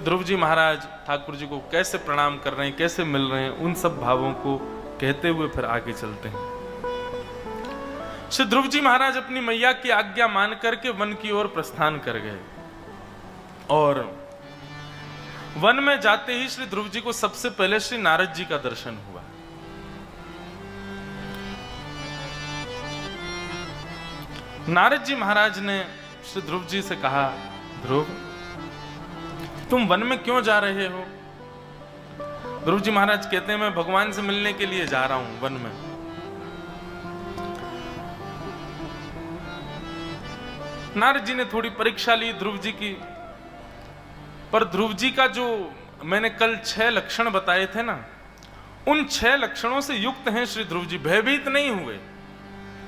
ध्रुव जी महाराज ठाकुर जी को कैसे प्रणाम कर रहे हैं, कैसे मिल रहे हैं, उन सब भावों को कहते हुए फिर आगे चलते हैं। श्री ध्रुव जी महाराज अपनी मैया की आज्ञा मान करके वन की ओर प्रस्थान कर गए और वन में जाते ही श्री ध्रुव जी को सबसे पहले श्री नारद जी का दर्शन हुआ। नारद जी महाराज ने श्री ध्रुव जी से कहा, ध्रुव तुम वन में क्यों जा रहे हो? ध्रुव जी महाराज कहते हैं, मैं भगवान से मिलने के लिए जा रहा हूं वन में। नारद जी ने थोड़ी परीक्षा ली ध्रुव जी की, पर ध्रुव जी का जो मैंने कल 6 लक्षण बताए थे ना, उन 6 लक्षणों से युक्त हैं श्री ध्रुव जी। भयभीत नहीं हुए,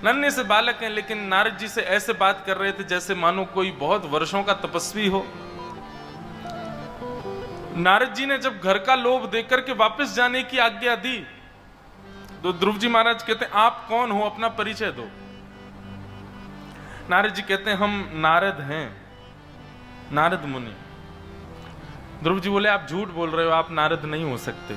नन्हे से बालक हैं, लेकिन नारद जी से ऐसे बात कर रहे थे जैसे मानो कोई बहुत वर्षों का तपस्वी हो। नारद जी ने जब घर का लोभ देकर के वापस जाने की आज्ञा दी तो ध्रुव जी महाराज कहते हैं, आप कौन हो, अपना परिचय दो। नारद जी कहते हैं, हम नारद हैं, नारद मुनि। ध्रुव जी बोले, आप झूठ बोल रहे हो, आप नारद नहीं हो सकते।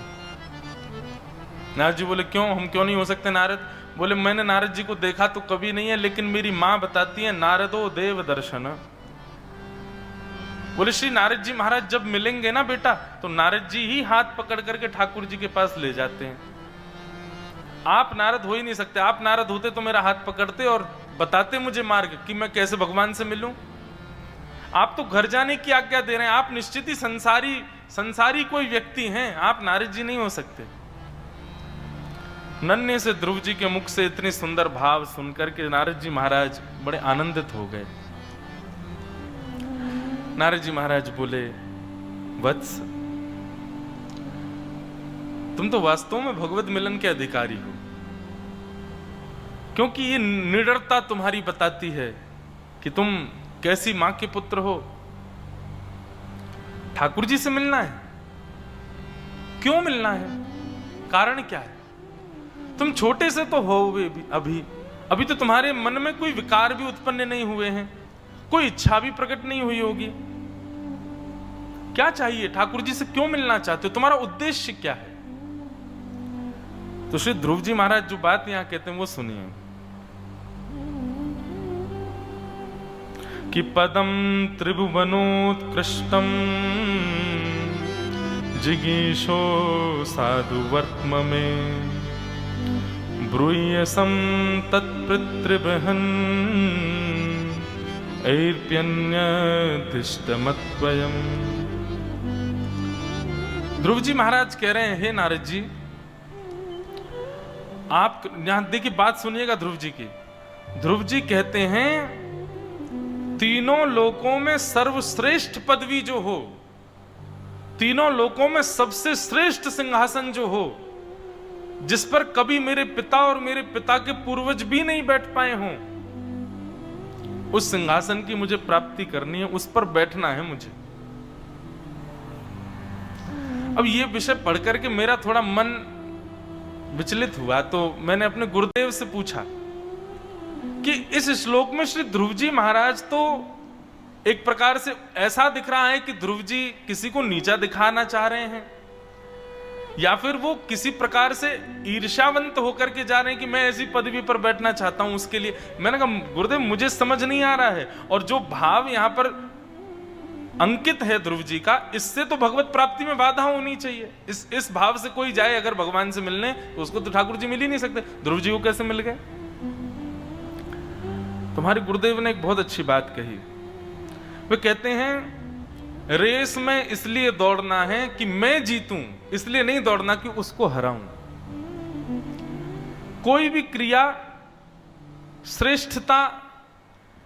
नारद जी बोले, क्यों, हम क्यों नहीं हो सकते नारद? बोले, मैंने नारद जी को देखा तो कभी नहीं है, लेकिन मेरी मां बताती है, नारदो देव दर्शन। बोले, श्री नारद जी महाराज जब मिलेंगे ना बेटा, तो नारद जी ही हाथ पकड़ करके ठाकुर जी के पास ले जाते हैं। आप नारद हो ही नहीं सकते। आप नारद होते तो मेरा हाथ पकड़ते और बताते मुझे मार्ग कि मैं कैसे भगवान से मिलूं। आप तो घर जाने की आज्ञा दे रहे हैं। आप निश्चित ही संसारी कोई व्यक्ति हैं, आप नारद जी नहीं हो सकते। नन्हे से ध्रुव जी के मुख से इतनी सुंदर भाव सुनकर के नारद जी महाराज बड़े आनंदित हो गए। नारद जी महाराज बोले, वत्स तुम तो वास्तव में भगवत मिलन के अधिकारी हो, क्योंकि ये निडरता तुम्हारी बताती है कि तुम कैसी मां के पुत्र हो। ठाकुर जी से मिलना है, क्यों मिलना है, कारण क्या है? तुम छोटे से तो हो अभी तो तुम्हारे मन में कोई विकार भी उत्पन्न नहीं हुए हैं, कोई इच्छा भी प्रकट नहीं हुई होगी। क्या चाहिए? ठाकुर जी से क्यों मिलना चाहते हो? तुम्हारा उद्देश्य क्या है? तो श्री ध्रुव जी महाराज जो बात यहां कहते हैं वो सुनिए कि पदम त्रिभुवनोत्कृष्टम जिगीषो साधु वर्त्म में ब्रूयसम तत्पितृभहन ऐर्प्यन्यधिष्टमत्वयम्। ध्रुव जी महाराज कह रहे हैं, हे नारद जी, आप यहां देखिए, बात सुनिएगा ध्रुव जी की। ध्रुव जी कहते हैं, तीनों लोकों में सर्वश्रेष्ठ पदवी जो हो, तीनों लोकों में सबसे श्रेष्ठ सिंहासन जो हो, जिस पर कभी मेरे पिता और मेरे पिता के पूर्वज भी नहीं बैठ पाए हों, उस सिंहासन की मुझे प्राप्ति करनी है, उस पर बैठना है मुझे। अब ये विषय पढ़कर के मेरा थोड़ा मन विचलित हुआ, तो मैंने अपने गुरुदेव से पूछा कि इस श्लोक में श्री ध्रुव जी महाराज तो एक प्रकार से ऐसा दिख रहा है कि ध्रुव जी किसी को नीचा दिखाना चाह रहे हैं, या फिर वो किसी प्रकार से ईर्ष्यावंत होकर के जा रहे हैं कि मैं ऐसी पदवी पर बैठना चाहता हूं, उसके लिए। मैंने कहा, गुरुदेव मुझे समझ नहीं आ रहा है, और जो भाव यहां पर अंकित है ध्रुव जी का, इससे तो भगवत प्राप्ति में बाधा होनी चाहिए। इस भाव से कोई जाए अगर भगवान से मिलने, तो उसको तो ठाकुर जी मिल ही नहीं सकते। ध्रुव जी को कैसे मिल गए? तुम्हारे गुरुदेव ने एक बहुत अच्छी बात कही। वे कहते हैं, रेस में इसलिए दौड़ना है कि मैं जीतूं, इसलिए नहीं दौड़ना कि उसको हराऊं। कोई भी क्रिया श्रेष्ठता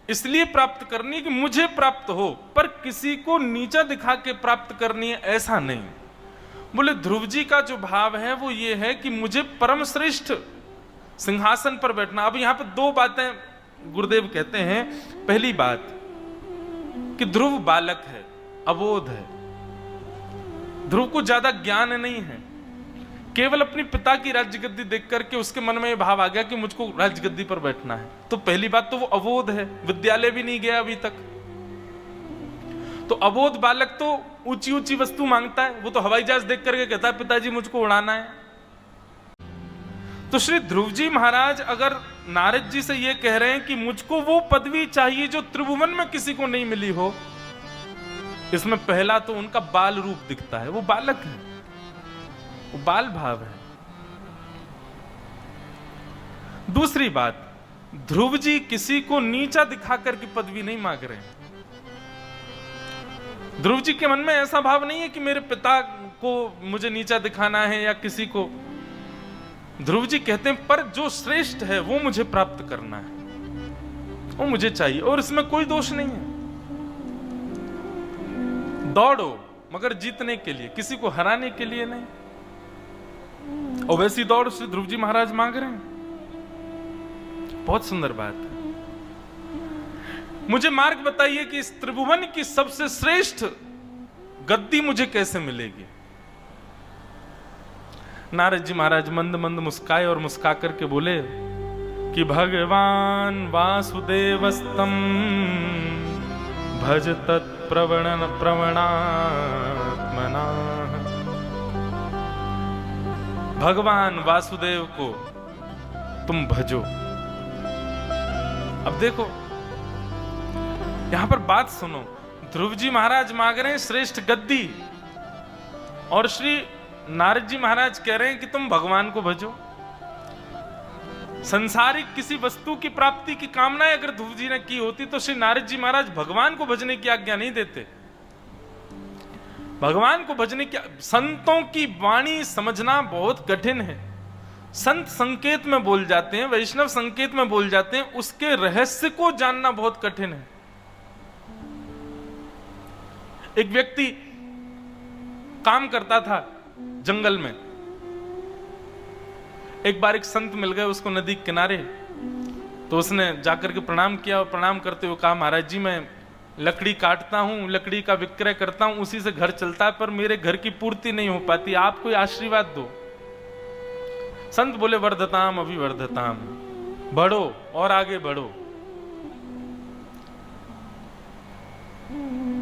इसलिए प्राप्त करनी है कि मुझे प्राप्त हो, पर किसी को नीचा दिखा के प्राप्त करनी है, ऐसा नहीं। बोले, ध्रुव जी का जो भाव है वो ये है कि मुझे परम श्रेष्ठ सिंहासन पर बैठना। अब यहां पर 2 बातें गुरुदेव कहते हैं। पहली बात कि ध्रुव बालक है, अबोध है, ध्रुव को ज्यादा ज्ञान नहीं है, केवल अपनी पिता की राज्यगद्दी देख करके उसके मन में यह भाव आ गया कि मुझको राज्यगद्दी पर बैठना है। तो पहली बात तो वो अबोध है, विद्यालय भी नहीं गया अभी तक। तो अबोध बालक तो ऊंची ऊंची वस्तु मांगता है, वो तो हवाई जहाज देख करके कहता है पिताजी मुझको उड़ाना है। तो श्री ध्रुव जी महाराज अगर नारद जी से ये कह रहे हैं कि मुझको वो पदवी चाहिए जो त्रिभुवन में किसी को नहीं मिली हो, इसमें पहला तो उनका बाल रूप दिखता है, वो बालक है, वो बाल भाव है। दूसरी बात, ध्रुव जी किसी को नीचा दिखाकर की पदवी नहीं मांग रहे हैं। ध्रुव जी के मन में ऐसा भाव नहीं है कि मेरे पिता को मुझे नीचा दिखाना है या किसी को। ध्रुव जी कहते हैं पर जो श्रेष्ठ है वो मुझे प्राप्त करना है, वो मुझे चाहिए, और इसमें कोई दोष नहीं है। दौड़ो मगर जीतने के लिए, किसी को हराने के लिए नहीं। और वैसी दौड़ श्री ध्रुव जी महाराज मांग रहे हैं। बहुत सुंदर बात है। मुझे मार्ग बताइए कि इस त्रिभुवन की सबसे श्रेष्ठ गद्दी मुझे कैसे मिलेगी। नारद जी महाराज मंद मंद मुस्काए और मुस्का करके बोले कि भगवान वासुदेवस्तम भज तत्प्रवणात्मना। भगवान वासुदेव को तुम भजो। अब देखो यहां पर बात सुनो, ध्रुव जी महाराज मांग रहे हैं श्रेष्ठ गद्दी, और श्री नारद जी महाराज कह रहे हैं कि तुम भगवान को भजो। संसारिक किसी वस्तु की प्राप्ति की कामना अगर ध्रुव जी ने की होती तो श्री नारद जी महाराज भगवान को भजने की आज्ञा नहीं देते। भगवान को भजने की, संतों की वाणी समझना बहुत कठिन है। संत संकेत में बोल जाते हैं, वैष्णव संकेत में बोल जाते हैं, उसके रहस्य को जानना बहुत कठिन है। एक व्यक्ति काम करता था जंगल में। एक बार एक संत मिल गए उसको नदी के किनारे, तो उसने जाकर के प्रणाम किया और प्रणाम करते हुए कहा महाराज जी मैं लकड़ी काटता हूं, लकड़ी का विक्रय करता हूं, उसी से घर चलता है, पर मेरे घर की पूर्ति नहीं हो पाती, आप कोई आशीर्वाद दो। संत बोले वर्धताम अभिवर्धताम, बढ़ो और आगे बढ़ो।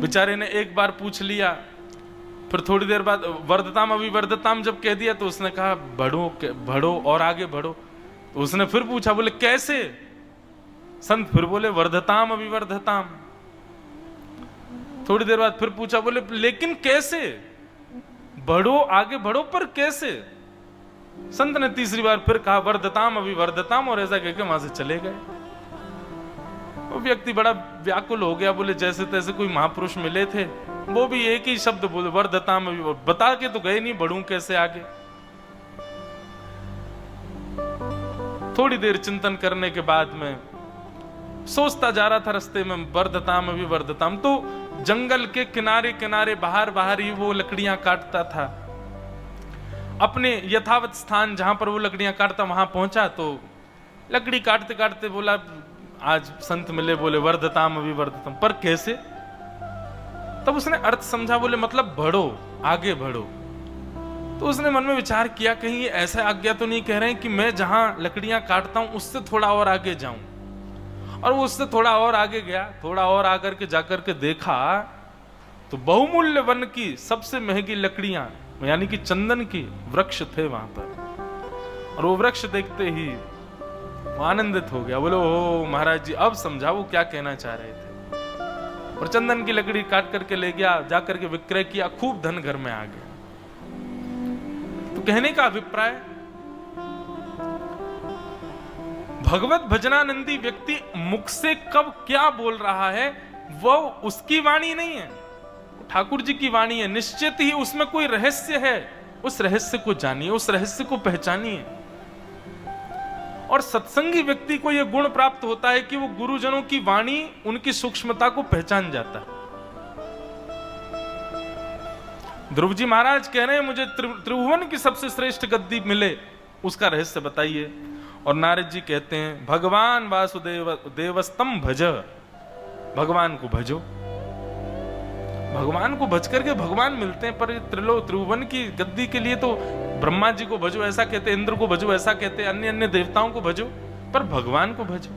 बेचारे ने एक बार पूछ लिया, फिर थोड़ी देर बाद वर्धताम अभिवर्धताम जब कह दिया तो उसने कहा बढ़ो बढ़ो और आगे बढ़ो। तो उसने फिर पूछा, बोले कैसे? संत फिर बोले वर्धताम अभिवर्धताम। थोड़ी देर बाद फिर पूछा, बोले लेकिन कैसे? बढ़ो आगे बढ़ो पर कैसे? संत ने तीसरी बार फिर कहा वर्धताम अभिवर्धताम, और ऐसा कहकर वहां से चले गए। वो व्यक्ति बड़ा व्याकुल हो गया, बोले जैसे तैसे कोई महापुरुष मिले थे, वो भी एक ही शब्द बोले वर्धताम अभी, बता के तो गए नहीं बढ़ूं कैसे आगे। थोड़ी देर चिंतन करने के बाद में सोचता जा रहा था रास्ते में वर्धताम अभी वर्धताम, तो जंगल के किनारे किनारे बाहर बाहर ही वो लकड़ियां काटता था। अपने यथावत स्थान जहां पर वो लकड़ियां काटता वहां पहुंचा, तो लकड़ी काटते काटते बोला आज संत मिले, बोले वर्धताम अभी वर्धताम, पर कैसे? तब उसने अर्थ समझा, बोले मतलब बढ़ो आगे बढ़ो। तो उसने मन में विचार किया कहीं ये ऐसा आज्ञा तो नहीं कह रहे हैं कि मैं जहां लकड़ियां काटता हूं उससे थोड़ा और आगे जाऊं। और वो उससे थोड़ा और आगे गया, थोड़ा और आकर के जाकर के देखा तो बहुमूल्य वन की सबसे महंगी लकड़ियां यानी कि चंदन की वृक्ष थे वहां पर। और वो वृक्ष देखते ही आनंदित हो गया, बोले ओ महाराज जी अब समझा वो क्या कहना चाह रहे थे। और चंदन की लकड़ी काट करके ले गया, जाकर के विक्रय किया, खूब धन घर में आ गया। तो कहने का अभिप्राय, भगवत भजनानंदी व्यक्ति मुख से कब क्या बोल रहा है वो उसकी वाणी नहीं है, ठाकुर जी की वाणी है। निश्चित ही उसमें कोई रहस्य है, उस रहस्य को जानिए, उस रहस्य को पहचानिए। और सत्संगी व्यक्ति को यह गुण प्राप्त होता है कि वो गुरुजनों की वाणी, उनकी सूक्ष्मता को पहचान जाता है। ध्रुव जी महाराज कह रहे हैं मुझे त्रिभुवन की सबसे श्रेष्ठ गद्दी मिले, उसका रहस्य बताइए। और नारद जी कहते हैं भगवान वासुदेव देवस्तम भज, भगवान को भजो। भगवान को भज करके भगवान मिलते हैं। पर त्रिभुवन की गद्दी के लिए तो ब्रह्मा जी को भजो ऐसा कहते, इंद्र को भजो ऐसा कहते, अन्य अन्य देवताओं को भजो, पर भगवान को भजो।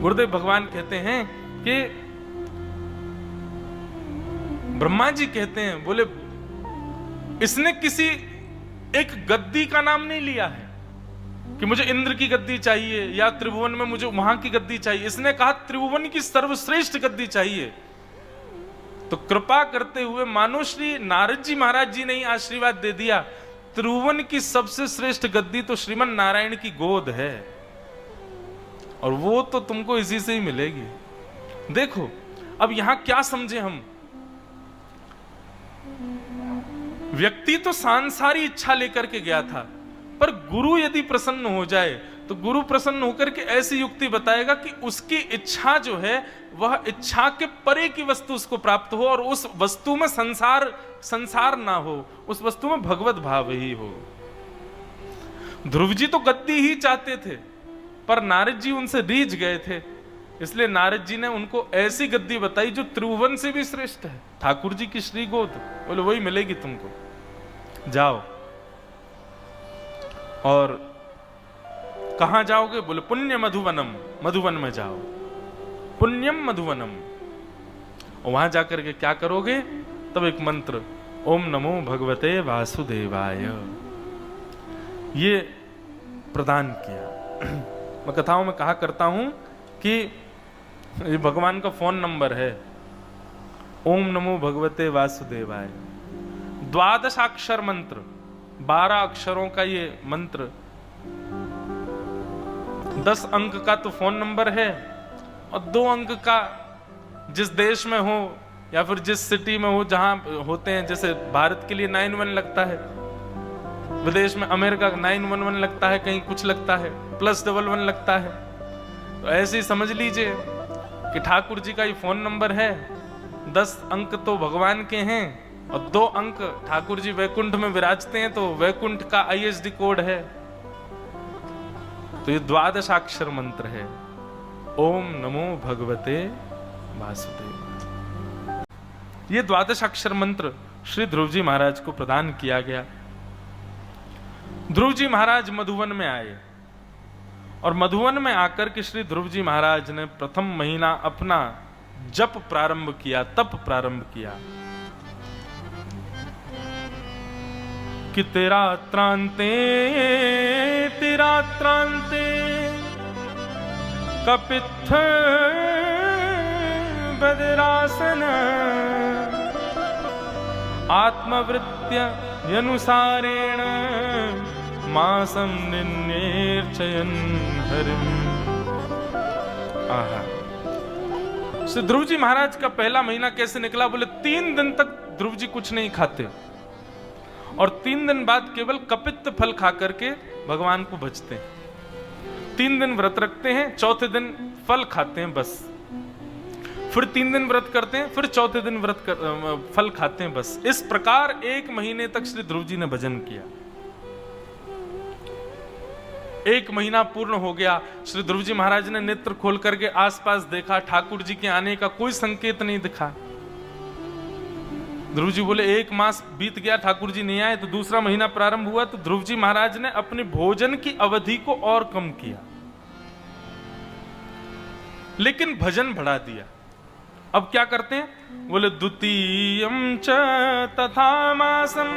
गुरुदेव भगवान कहते हैं कि ब्रह्मा जी कहते हैं, बोले इसने किसी एक गद्दी का नाम नहीं लिया है कि मुझे इंद्र की गद्दी चाहिए या त्रिभुवन में मुझे वहां की गद्दी चाहिए। इसने कहा त्रिभुवन की सर्वश्रेष्ठ गद्दी चाहिए। तो कृपा करते हुए मानो श्री नारद जी महाराज जी ने ही आशीर्वाद दे दिया, त्रिभुवन की सबसे श्रेष्ठ गद्दी तो श्रीमन नारायण की गोद है, और वो तो तुमको इसी से ही मिलेगी। देखो अब यहां क्या समझे हम, व्यक्ति तो सांसारी इच्छा लेकर के गया था, पर गुरु यदि प्रसन्न हो जाए तो गुरु प्रसन्न होकर के ऐसी युक्ति बताएगा कि उसकी इच्छा जो है वह इच्छा के परे की वस्तु उसको प्राप्त हो, और उस वस्तु में संसार ना हो, उस वस्तु में भगवत भाव ही हो। ध्रुव जी तो गद्दी ही चाहते थे, पर नारद जी उनसे रीझ गए थे, इसलिए नारद जी ने उनको ऐसी गद्दी बताई जो त्रिभुवन से भी श्रेष्ठ है, ठाकुर जी की श्री गोद। बोले वही मिलेगी तुमको, जाओ। और कहां जाओगे? बोले पुण्य मधुवनम, मधुवन में जाओ, पुण्यम मधुवनम। और वहां जाकर के क्या करोगे? तब एक मंत्र, ओम नमो भगवते वासुदेवाय, ये प्रदान किया। मैं कथाओं में कहा करता हूं कि ये भगवान का फोन नंबर है, ओम नमो भगवते वासुदेवाय। 12 अक्षर मंत्र, 12 अक्षरों का ये मंत्र, 10 अंक का तो फोन नंबर है, और 2 अंक का जिस देश में हो या फिर जिस सिटी में हो जहां होते हैं, जैसे भारत के लिए 91 लगता है, विदेश में अमेरिका 911 लगता है, कहीं कुछ लगता है, +11 लगता है। तो ऐसे ही समझ लीजिए कि ठाकुर जी का ये फोन नंबर है, 10 अंक तो भगवान के हैं और 2 अंक ठाकुर जी वैकुंठ में विराजते हैं, तो वैकुंठ का ISD कोड है। तो ये 12 अक्षर मंत्र है, ओम नमो भगवते वासुदेव। ये 12 अक्षर मंत्र श्री ध्रुव जी महाराज को प्रदान किया गया। ध्रुव जी महाराज मधुवन में आए, और मधुवन में आकर के श्री ध्रुव जी महाराज ने प्रथम महीना अपना जप प्रारंभ किया, तप प्रारंभ किया कि तेरा त्रांते कपित्थ बदरासन आत्मवृत्य अनुसारेण मासम निन्नेर्चयन् हरिम। आहा, श्री ध्रुव जी महाराज का पहला महीना कैसे निकला? बोले 3 दिन तक ध्रुव जी कुछ नहीं खाते, और 3 दिन बाद केवल कपित्त फल खा करके भगवान को भजते हैं। 3 दिन व्रत रखते हैं, चौथे दिन फल खाते हैं बस, फिर 3 दिन व्रत करते हैं, फिर चौथे दिन फल खाते हैं बस। इस प्रकार 1 महीने तक श्री ध्रुव जी ने भजन किया। 1 महीना पूर्ण हो गया, श्री ध्रुव जी महाराज ने नेत्र खोल करके आसपास देखा, ठाकुर जी के आने का कोई संकेत नहीं दिखा। ध्रुव जी बोले 1 मास बीत गया, ठाकुर जी नहीं आए। तो दूसरा महीना प्रारंभ हुआ, तो ध्रुव जी महाराज ने अपने भोजन की अवधि को और कम किया, लेकिन भजन बढ़ा दिया। अब क्या करते हैं? बोले द्वितीयम च तथा मासम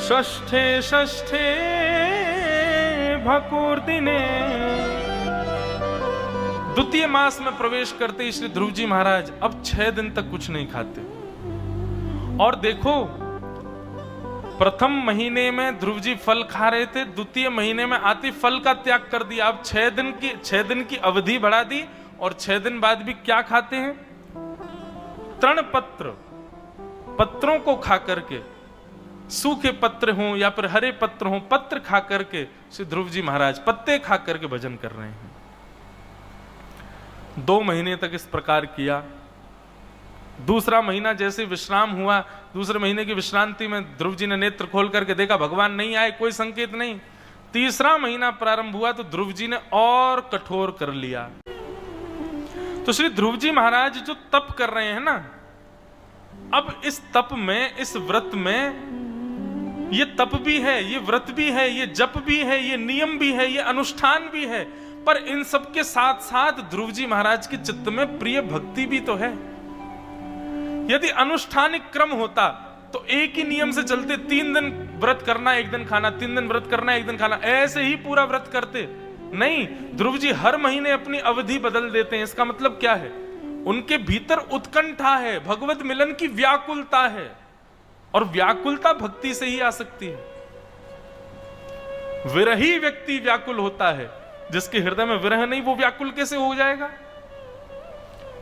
षष्ठे भकुर्दिने। द्वितीय मास में प्रवेश करते ही श्री ध्रुव जी महाराज अब 6 दिन तक कुछ नहीं खाते। और देखो, प्रथम महीने में ध्रुव जी फल खा रहे थे, द्वितीय महीने में आते फल का त्याग कर दिया। अब 6 दिन की अवधि बढ़ा दी, और 6 दिन बाद भी क्या खाते हैं? तृण पत्रों को खा करके, सूखे पत्र हों या फिर हरे पत्र हों, पत्र खा करके श्री ध्रुव जी महाराज पत्ते खा करके भजन कर रहे हैं। 2 महीने तक इस प्रकार किया। दूसरा महीना जैसे विश्राम हुआ, दूसरे महीने की विश्रांति में ध्रुव जी ने नेत्र खोल करके देखा, भगवान नहीं आए, कोई संकेत नहीं। तीसरा महीना प्रारंभ हुआ, तो ध्रुव जी ने और कठोर कर लिया। तो श्री ध्रुव जी महाराज जो तप कर रहे हैं ना, अब इस तप में, इस व्रत में, ये तप भी है, ये व्रत भी है, ये जप भी है, ये नियम भी है, ये अनुष्ठान भी है, पर इन सब के साथ साथ ध्रुव जी महाराज के चित्त में प्रिय भक्ति भी तो है। यदि अनुष्ठानिक क्रम होता तो एक ही नियम से चलते, 3 दिन व्रत करना 1 दिन खाना, 3 दिन व्रत करना 1 दिन खाना, ऐसे ही पूरा व्रत करते। नहीं, ध्रुव जी हर महीने अपनी अवधि बदल देते हैं। इसका मतलब क्या है? उनके भीतर उत्कंठा है, भगवत मिलन की व्याकुलता है, और व्याकुलता भक्ति से ही आ सकती है। विरही व्यक्ति व्याकुल होता है, जिसके हृदय में विरह नहीं वो व्याकुल कैसे हो जाएगा?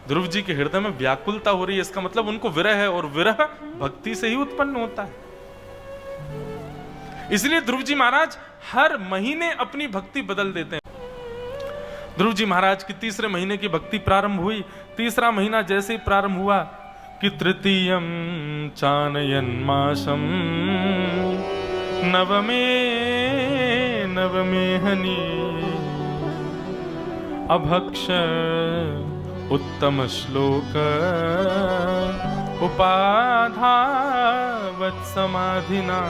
ध्रुव जी के हृदय में व्याकुलता हो रही है, इसका मतलब उनको विरह है, और विरह भक्ति से ही उत्पन्न होता है। इसलिए ध्रुव जी महाराज हर महीने अपनी भक्ति बदल देते हैं। ध्रुव जी महाराज की तीसरे महीने की भक्ति प्रारंभ हुई। तीसरा महीना जैसे ही प्रारंभ हुआ कि तृतीयम चानयन मासम नवमे हनि अभक्ष उत्तम श्लोक उपाधावत् समाधिना।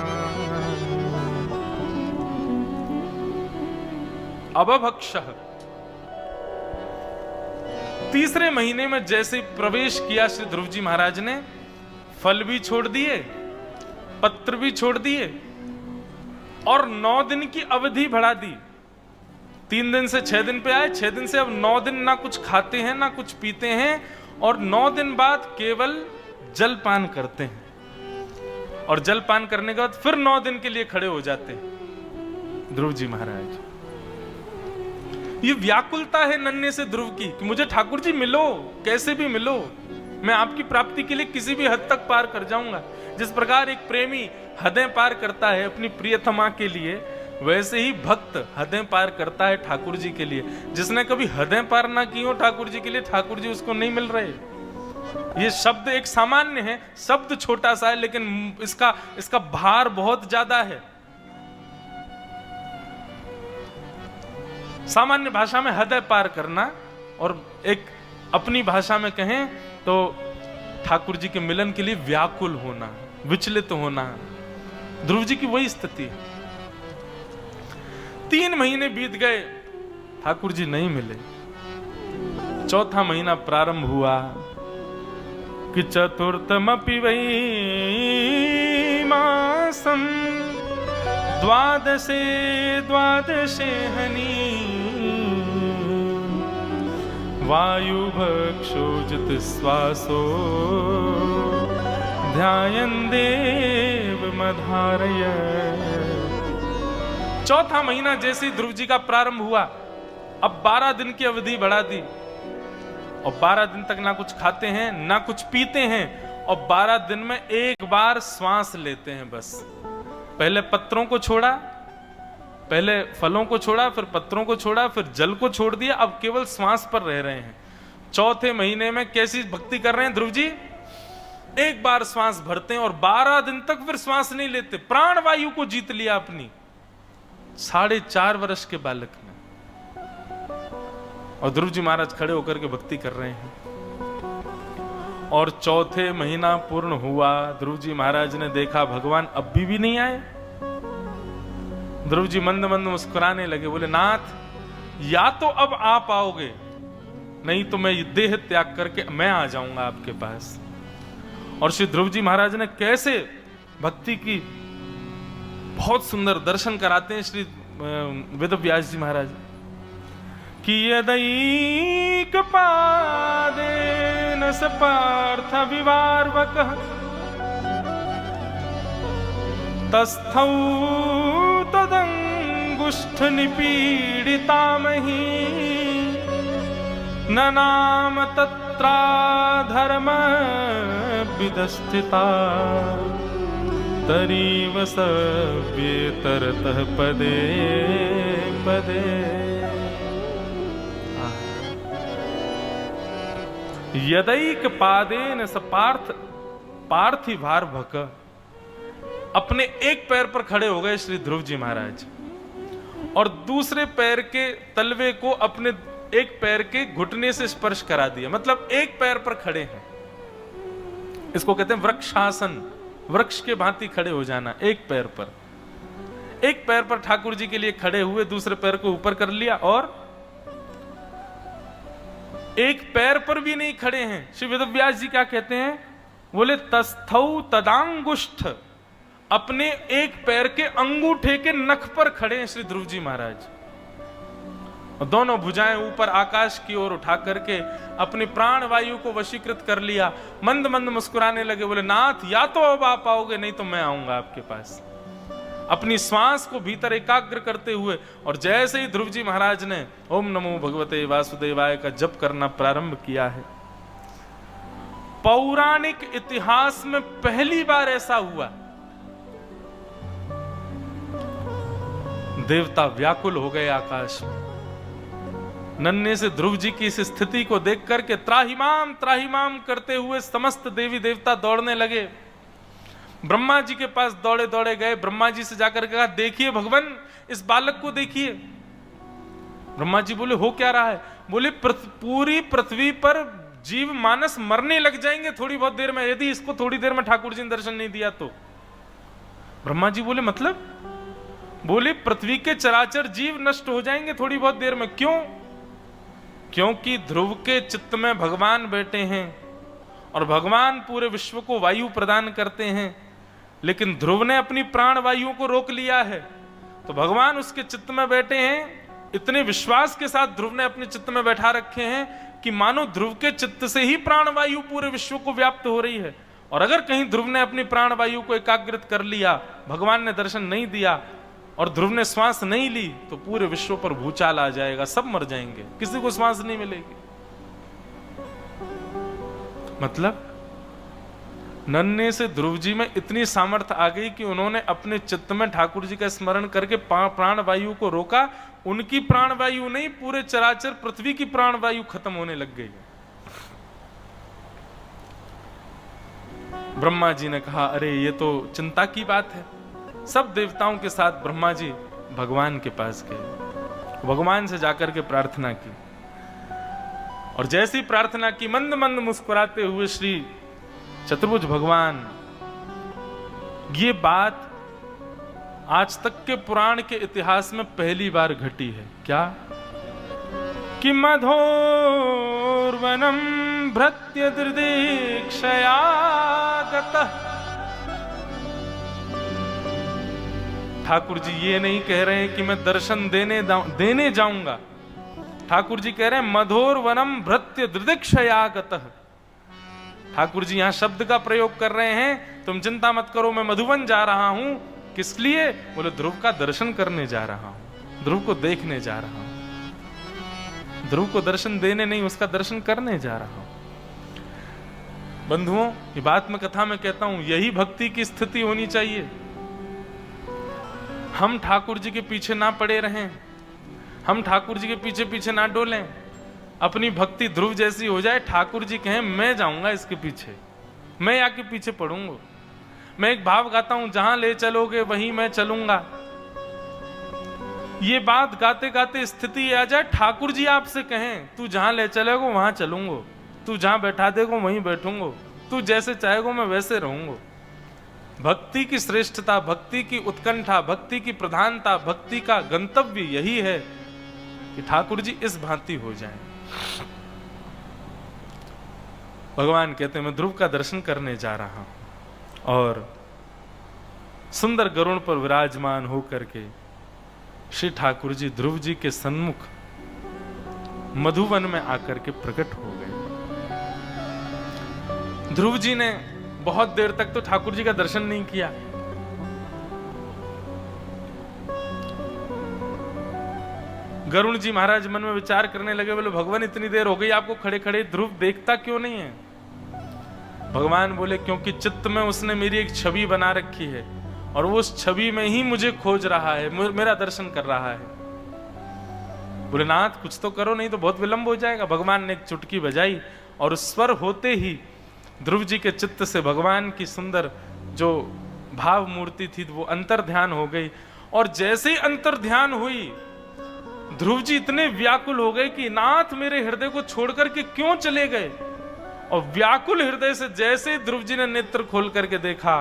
अभक्ष, तीसरे महीने में जैसे प्रवेश किया श्री ध्रुव जी महाराज ने, फल भी छोड़ दिए, पत्र भी छोड़ दिए, और 9 दिन की अवधि बढ़ा दी। 3 दिन से 6 दिन पे आए, 6 दिन से अब 9 दिन ना कुछ खाते हैं ना कुछ पीते हैं, और 9 दिन बाद केवल जलपान करते हैं, और जलपान करने के बाद फिर 9 दिन के लिए खड़े हो जाते हैं ध्रुव जी महाराज। ये व्याकुलता है नन्हे से ध्रुव की कि मुझे ठाकुर जी मिलो, कैसे भी मिलो, मैं आपकी प्राप्ति के लिए किसी भी हद तक पार कर जाऊंगा। जिस प्रकार एक प्रेमी हदें पार करता है अपनी प्रियतमा के लिए, वैसे ही भक्त हदें पार करता है ठाकुर जी के लिए। जिसने कभी हदें पार ना की हो ठाकुर जी के लिए, ठाकुर जी उसको नहीं मिल रहे। ये शब्द एक सामान्य है, शब्द छोटा सा है, लेकिन इसका भार बहुत ज्यादा है। सामान्य भाषा में हृदय पार करना, और एक अपनी भाषा में कहें तो ठाकुर जी के मिलन के लिए व्याकुल होना, विचलित होना। ध्रुव जी की वही स्थिति है। 3 महीने बीत गए, ठाकुर जी नहीं मिले। चौथा महीना प्रारंभ हुआ कि चतुर्थमपि वै मासम द्वादशे हनि वायुभक्षोजित श्वासो ध्यायन् देवमधारय। चौथा महीना जैसे ही ध्रुव जी का प्रारंभ हुआ, अब 12 दिन की अवधि बढ़ा दी, और 12 दिन तक ना कुछ खाते हैं ना कुछ पीते हैं, और 12 दिन में एक बार श्वास लेते हैं बस। पहले पत्रों को छोड़ा, पहले फलों को छोड़ा, फिर पत्रों को छोड़ा, फिर जल को छोड़ दिया, अब केवल श्वास पर रह रहे हैं। चौथे महीने में कैसी भक्ति कर रहे हैं ध्रुव जी? एक बार श्वास भरते हैं और 12 दिन तक फिर श्वास नहीं लेते। प्राण वायु को जीत लिया अपनी 4.5 वर्ष के बालक ने। और ध्रुव जी महाराज खड़े होकर के भक्ति कर रहे हैं। और चौथे महीना पूर्ण हुआ, ध्रुव जी महाराज ने देखा भगवान अब भी नहीं आए। ध्रुव जी मंद मंद मुस्कुराने लगे, बोले नाथ या तो अब आप आओगे, नहीं तो मैं देह त्याग करके मैं आ जाऊंगा आपके पास। और श्री ध्रुव जी महाराज ने कैसे भक्ति की बहुत सुंदर दर्शन कराते हैं श्री वेदव्यास जी महाराज कि यदैक पादेन स पार्थ विवार्वकः तस्थौ तदंगुष्ठ निपीडितामहि न नाम तत्रा धर्म विदस्थिता तरीव सव्येतरतः पदे पदे। यदैक पादेन स पार्थिवार्भक, अपने एक पैर पर खड़े हो गए श्री ध्रुव जी महाराज, और दूसरे पैर के तलवे को अपने एक पैर के घुटने से स्पर्श करा दिया। मतलब एक पैर पर खड़े हैं, इसको कहते हैं वृक्षासन, वृक्ष के भांति खड़े हो जाना। एक पैर पर ठाकुर जी के लिए खड़े हुए, दूसरे पैर को ऊपर कर लिया और एक पैर पर भी नहीं खड़े हैं। श्री वेदव्यास जी क्या कहते हैं? बोले तस्थौ तदांगुष्ठ, अपने एक पैर के अंगूठे के नख पर खड़े हैं श्री ध्रुव जी महाराज। और दोनों भुजाएं ऊपर आकाश की ओर उठा करके अपनी प्राण वायु को वशीकृत कर लिया। मंद मंद मुस्कुराने लगे, बोले नाथ या तो अब आप आओगे, नहीं तो मैं आऊंगा आपके पास। अपनी श्वास को भीतर एकाग्र करते हुए, और जैसे ही ध्रुव जी महाराज ने ओम नमो भगवते वासुदेवाय का जप करना प्रारंभ किया है, पौराणिक इतिहास में पहली बार ऐसा हुआ, देवता व्याकुल हो गए आकाश में। नन्हे से ध्रुव जी की इस स्थिति को देख करके त्राहिमाम करते हुए समस्त देवी देवता दौड़ने लगे। ब्रह्मा जी के पास दौड़े दौड़े गए। ब्रह्मा जी से जाकर कहा, देखिए भगवान, इस बालक को देखिए। ब्रह्मा जी बोले, हो क्या रहा है? बोले, पूरी पृथ्वी पर जीव मानस मरने लग जाएंगे थोड़ी बहुत देर में, यदि इसको थोड़ी देर में ठाकुर जी ने दर्शन नहीं दिया तो। ब्रह्मा जी बोले, मतलब? बोले, पृथ्वी के चराचर जीव नष्ट हो जाएंगे थोड़ी बहुत देर में। क्यों? क्योंकि ध्रुव के चित्त में भगवान बैठे हैं और भगवान पूरे विश्व को वायु प्रदान करते हैं, लेकिन ध्रुव ने अपनी प्राण वायु को रोक लिया है। तो भगवान उसके चित्त में बैठे हैं, इतने विश्वास के साथ ध्रुव ने अपने चित्त में बैठा रखे हैं कि मानो ध्रुव के चित्त से ही प्राण वायु पूरे विश्व को व्याप्त हो रही है। और अगर कहीं ध्रुव ने अपनी प्राण वायु को एकाग्रित कर लिया, भगवान ने दर्शन नहीं दिया और ध्रुव ने श्वास नहीं ली, तो पूरे विश्व पर भूचाल आ जाएगा, सब मर जाएंगे, किसी को श्वास नहीं मिलेगी। मतलब नन्हे से ध्रुव जी में इतनी सामर्थ्य आ गई कि उन्होंने अपने चित्त में ठाकुर जी का स्मरण करके प्राण वायु को रोका। उनकी प्राण वायु नहीं, पूरे चराचर पृथ्वी की प्राण वायु खत्म होने लग गई। ब्रह्मा जी ने कहा, अरे ये तो चिंता की बात है। सब देवताओं के साथ ब्रह्मा जी भगवान के पास गए, भगवान से जाकर के प्रार्थना की। और जैसी प्रार्थना की, मंद मंद मुस्कुराते हुए श्री चतुर्भुज भगवान, ये बात आज तक के पुराण के इतिहास में पहली बार घटी है। क्या? कि मधोर्वनम भृत्य दृदीक्षया गतः। ठाकुर जी ये नहीं कह रहे हैं कि मैं दर्शन देने जाऊंगा। ठाकुर जी कह रहे हैं मधोर वनम भृत्य दृदिक्षया गतः। ठाकुर जी यहां शब्द का प्रयोग कर रहे हैं, तुम चिंता मत करो, मैं मधुवन जा रहा हूं। किस लिए? बोले, ध्रुव का दर्शन करने जा रहा हूं, ध्रुव को देखने जा रहा हूं। ध्रुव को दर्शन देने नहीं, उसका दर्शन करने जा रहा हूं। बंधुओं, ये बात मैं कथा में कहता हूं, यही भक्ति की स्थिति होनी चाहिए। हम ठाकुर जी के पीछे ना पड़े रहें, हम ठाकुर जी के पीछे पीछे ना डोलें। अपनी भक्ति ध्रुव जैसी हो जाए, ठाकुर जी कहें मैं जाऊंगा इसके पीछे, मैं आके पीछे पड़ूंगा। मैं एक भाव गाता हूं, जहां ले चलोगे वहीं मैं चलूंगा। ये बात गाते गाते स्थिति आ जाए, ठाकुर जी आपसे कहें तू जहां ले चलेगो वहां चलूंगा, तू जहां बैठा देगो वहीं बैठूंगा, तू जैसे चाहेगो मैं वैसे रहूंगा। भक्ति की श्रेष्ठता, भक्ति की उत्कंठा, भक्ति की प्रधानता, भक्ति का गंतव्य यही है कि ठाकुर जी इस भांति हो जाएं। भगवान कहते हैं मैं ध्रुव का दर्शन करने जा रहा हूं, और सुंदर गरुड़ पर विराजमान होकर के श्री ठाकुर जी ध्रुव जी के सन्मुख मधुवन में आकर के प्रकट हो गए। ध्रुव जी ने बहुत देर तक तो ठाकुर जी का दर्शन नहीं किया। गरुड़ जी महाराज मन में विचार करने लगे, बोले भगवान इतनी देर हो गई आपको खड़े खड़े, ध्रुव देखता क्यों नहीं है? भगवान बोले क्योंकि चित्त में उसने मेरी एक छवि बना रखी है और वो उस छवि में ही मुझे खोज रहा है, मेरा दर्शन कर रहा है। बोले नाथ कुछ तो करो, नहीं तो बहुत विलंब हो जाएगा। भगवान ने एक चुटकी बजाई और स्वर होते ही ध्रुव जी के चित्त से भगवान की सुंदर जो भाव मूर्ति थी वो अंतर ध्यान हो गई। और जैसे ही अंतर ध्यान हुई, ध्रुव जी इतने व्याकुल हो गए कि नाथ मेरे हृदय को छोड़कर के क्यों चले गए। और व्याकुल हृदय से जैसे ध्रुव जी ने नेत्र खोल करके देखा,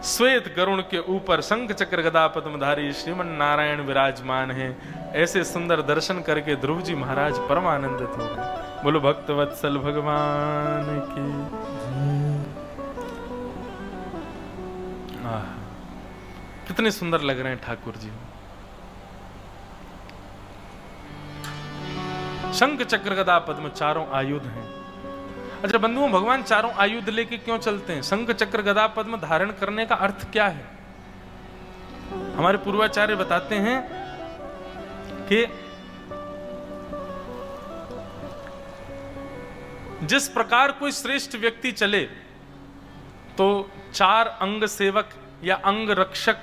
श्वेत गरुण के ऊपर शंख चक्र गदा पद्मधारी श्रीमन नारायण विराजमान है। ऐसे सुंदर दर्शन करके ध्रुव जी महाराज परम आनंदित हो गए। बोलो भक्त वत्सल भगवान की। कितने सुंदर लग रहे हैं ठाकुर जी। शंख चक्र गदा पद्म चारों आयुध हैं। अच्छा बंधुओं, भगवान चारों आयुध लेके क्यों चलते हैं? शंख चक्र गदा पद्म धारण करने का अर्थ क्या है? हमारे पूर्वाचार्य बताते हैं कि जिस प्रकार कोई श्रेष्ठ व्यक्ति चले तो 4 अंग सेवक या अंग रक्षक